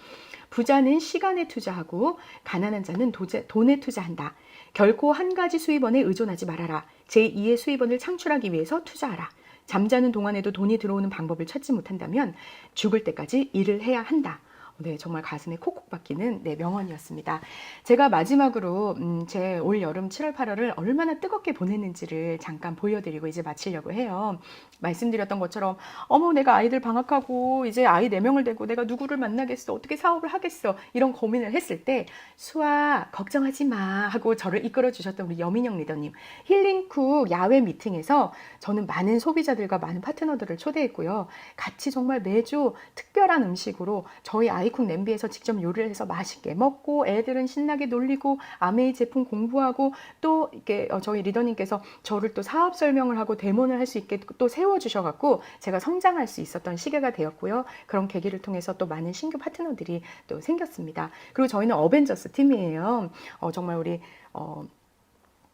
부자는 시간에 투자하고 가난한 자는 돈에 투자한다. 결코 한 가지 수입원에 의존하지 말아라. 제2의 수입원을 창출하기 위해서 투자하라. 잠자는 동안에도 돈이 들어오는 방법을 찾지 못한다면 죽을 때까지 일을 해야 한다. 네, 정말 가슴에 콕콕 박히는 명언이었습니다. 제가 마지막으로 제 올 여름 7월 8월을 얼마나 뜨겁게 보냈는지를 잠깐 보여드리고 이제 마치려고 해요. 말씀드렸던 것처럼 어머, 내가 아이들 방학하고 이제 아이 4명을 데리고 내가 누구를 만나겠어, 어떻게 사업을 하겠어, 이런 고민을 했을 때 수아 걱정하지 마 하고 저를 이끌어 주셨던 우리 여민영 리더님, 힐링쿡 야외 미팅에서 저는 많은 소비자들과 많은 파트너들을 초대했고요. 같이 정말 매주 특별한 음식으로 저희 아이쿡 냄비에서 직접 요리를 해서 맛있게 먹고, 애들은 신나게 놀리고, 아메이 제품 공부하고, 또 이렇게 저희 리더님께서 저를 또 사업 설명을 하고 데모를 할 수 있게 또 세워주셔갖고 제가 성장할 수 있었던 시기가 되었고요. 그런 계기를 통해서 또 많은 신규 파트너들이 또 생겼습니다. 그리고 저희는 어벤져스 팀이에요. 정말 우리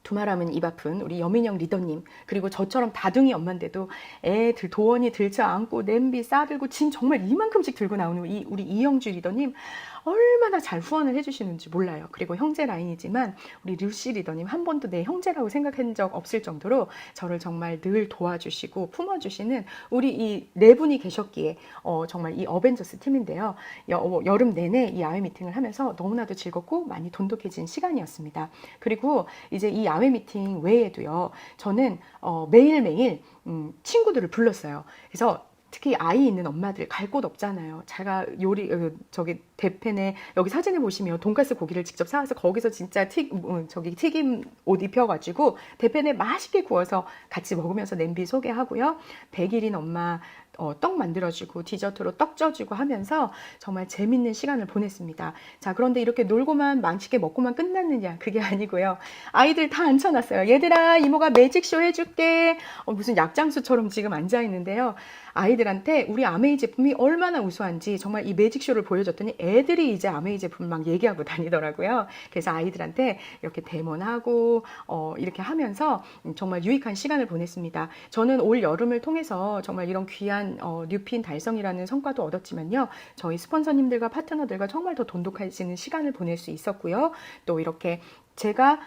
두말하면 입 아픈 우리 여민영 리더님, 그리고 저처럼 다둥이 엄마인데도 애들 도원이 들쳐 안고 냄비 싸들고 짐 정말 이만큼씩 들고 나오는 우리 이영주 리더님 얼마나 잘 후원을 해주시는지 몰라요. 그리고 형제 라인이지만 우리 류씨 리더님 한 번도 내 형제라고 생각한 적 없을 정도로 저를 정말 늘 도와주시고 품어주시는 우리 이 네 분이 계셨기에 정말 이 어벤져스 팀인데요. 여름 내내 이 야외 미팅을 하면서 너무나도 즐겁고 많이 돈독해진 시간이었습니다. 그리고 이제 이 야외 미팅 외에도요, 저는 매일매일 친구들을 불렀어요. 그래서 특히 아이 있는 엄마들 갈 곳 없잖아요. 제가 요리 저기 대펜에 여기 사진을 보시면 돈가스 고기를 직접 사와서 거기서 진짜 튀김 옷 입혀가지고 대펜에 맛있게 구워서 같이 먹으면서 냄비 소개하고요. 100일인 엄마 떡 만들어주고 디저트로 떡 쪄주고 하면서 정말 재밌는 시간을 보냈습니다. 자, 그런데 이렇게 놀고만 맛있게 먹고만 끝났느냐? 그게 아니고요. 아이들 다 앉혀놨어요. 얘들아, 이모가 매직쇼 해줄게. 무슨 약장수처럼 지금 앉아있는데요. 아이들한테 우리 아메이 제품이 얼마나 우수한지 정말 이 매직쇼를 보여줬더니 애들이 이제 아메이 제품 막 얘기하고 다니더라고요. 그래서 아이들한테 이렇게 데모하고 이렇게 하면서 정말 유익한 시간을 보냈습니다. 저는 올 여름을 통해서 정말 이런 귀한 뉴핀 달성이라는 성과도 얻었지만요. 저희 스폰서님들과 파트너들과 정말 더 돈독해지는 시간을 보낼 수 있었고요. 또 이렇게 제가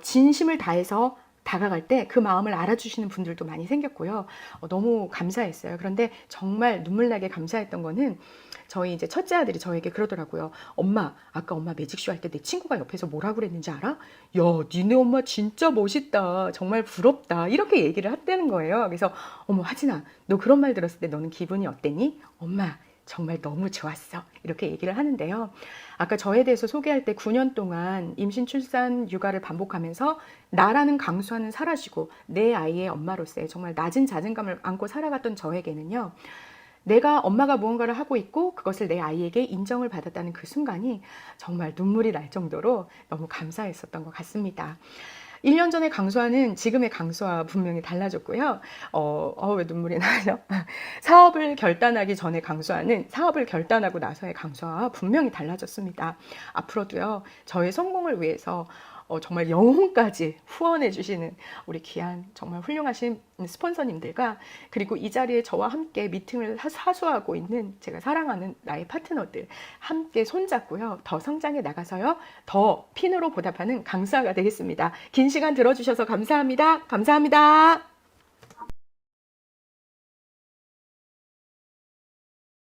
진심을 다해서 다가갈 때 그 마음을 알아주시는 분들도 많이 생겼고요. 너무 감사했어요. 그런데 정말 눈물나게 감사했던 거는 저희 이제 첫째 아들이 저에게 그러더라고요. 엄마, 아까 엄마 매직쇼 할 때 내 친구가 옆에서 뭐라 그랬는지 알아? 야, 니네 엄마 진짜 멋있다. 정말 부럽다. 이렇게 얘기를 했다는 거예요. 그래서 어머, 하진아, 너 그런 말 들었을 때 너는 기분이 어땠니? 엄마, 정말 너무 좋았어. 이렇게 얘기를 하는데요. 아까 저에 대해서 소개할 때 9년 동안 임신, 출산, 육아를 반복하면서 나라는 강수아는 사라지고 내 아이의 엄마로서의 정말 낮은 자존감을 안고 살아갔던 저에게는요. 내가 엄마가 무언가를 하고 있고 그것을 내 아이에게 인정을 받았다는 그 순간이 정말 눈물이 날 정도로 너무 감사했었던 것 같습니다. 1년 전에 강수아는 지금의 강수아 분명히 달라졌고요. 왜 눈물이 나죠? 사업을 결단하기 전에 강수아는 사업을 결단하고 나서의 강수아와 분명히 달라졌습니다. 앞으로도요, 저의 성공을 위해서 정말 영혼까지 후원해 주시는 우리 귀한 정말 훌륭하신 스폰서님들과 그리고 이 자리에 저와 함께 미팅을 사수하고 있는 제가 사랑하는 나의 파트너들 함께 손잡고요. 더 성장해 나가서요. 더 핀으로 보답하는 강수아가 되겠습니다. 긴 시간 들어주셔서 감사합니다. 감사합니다.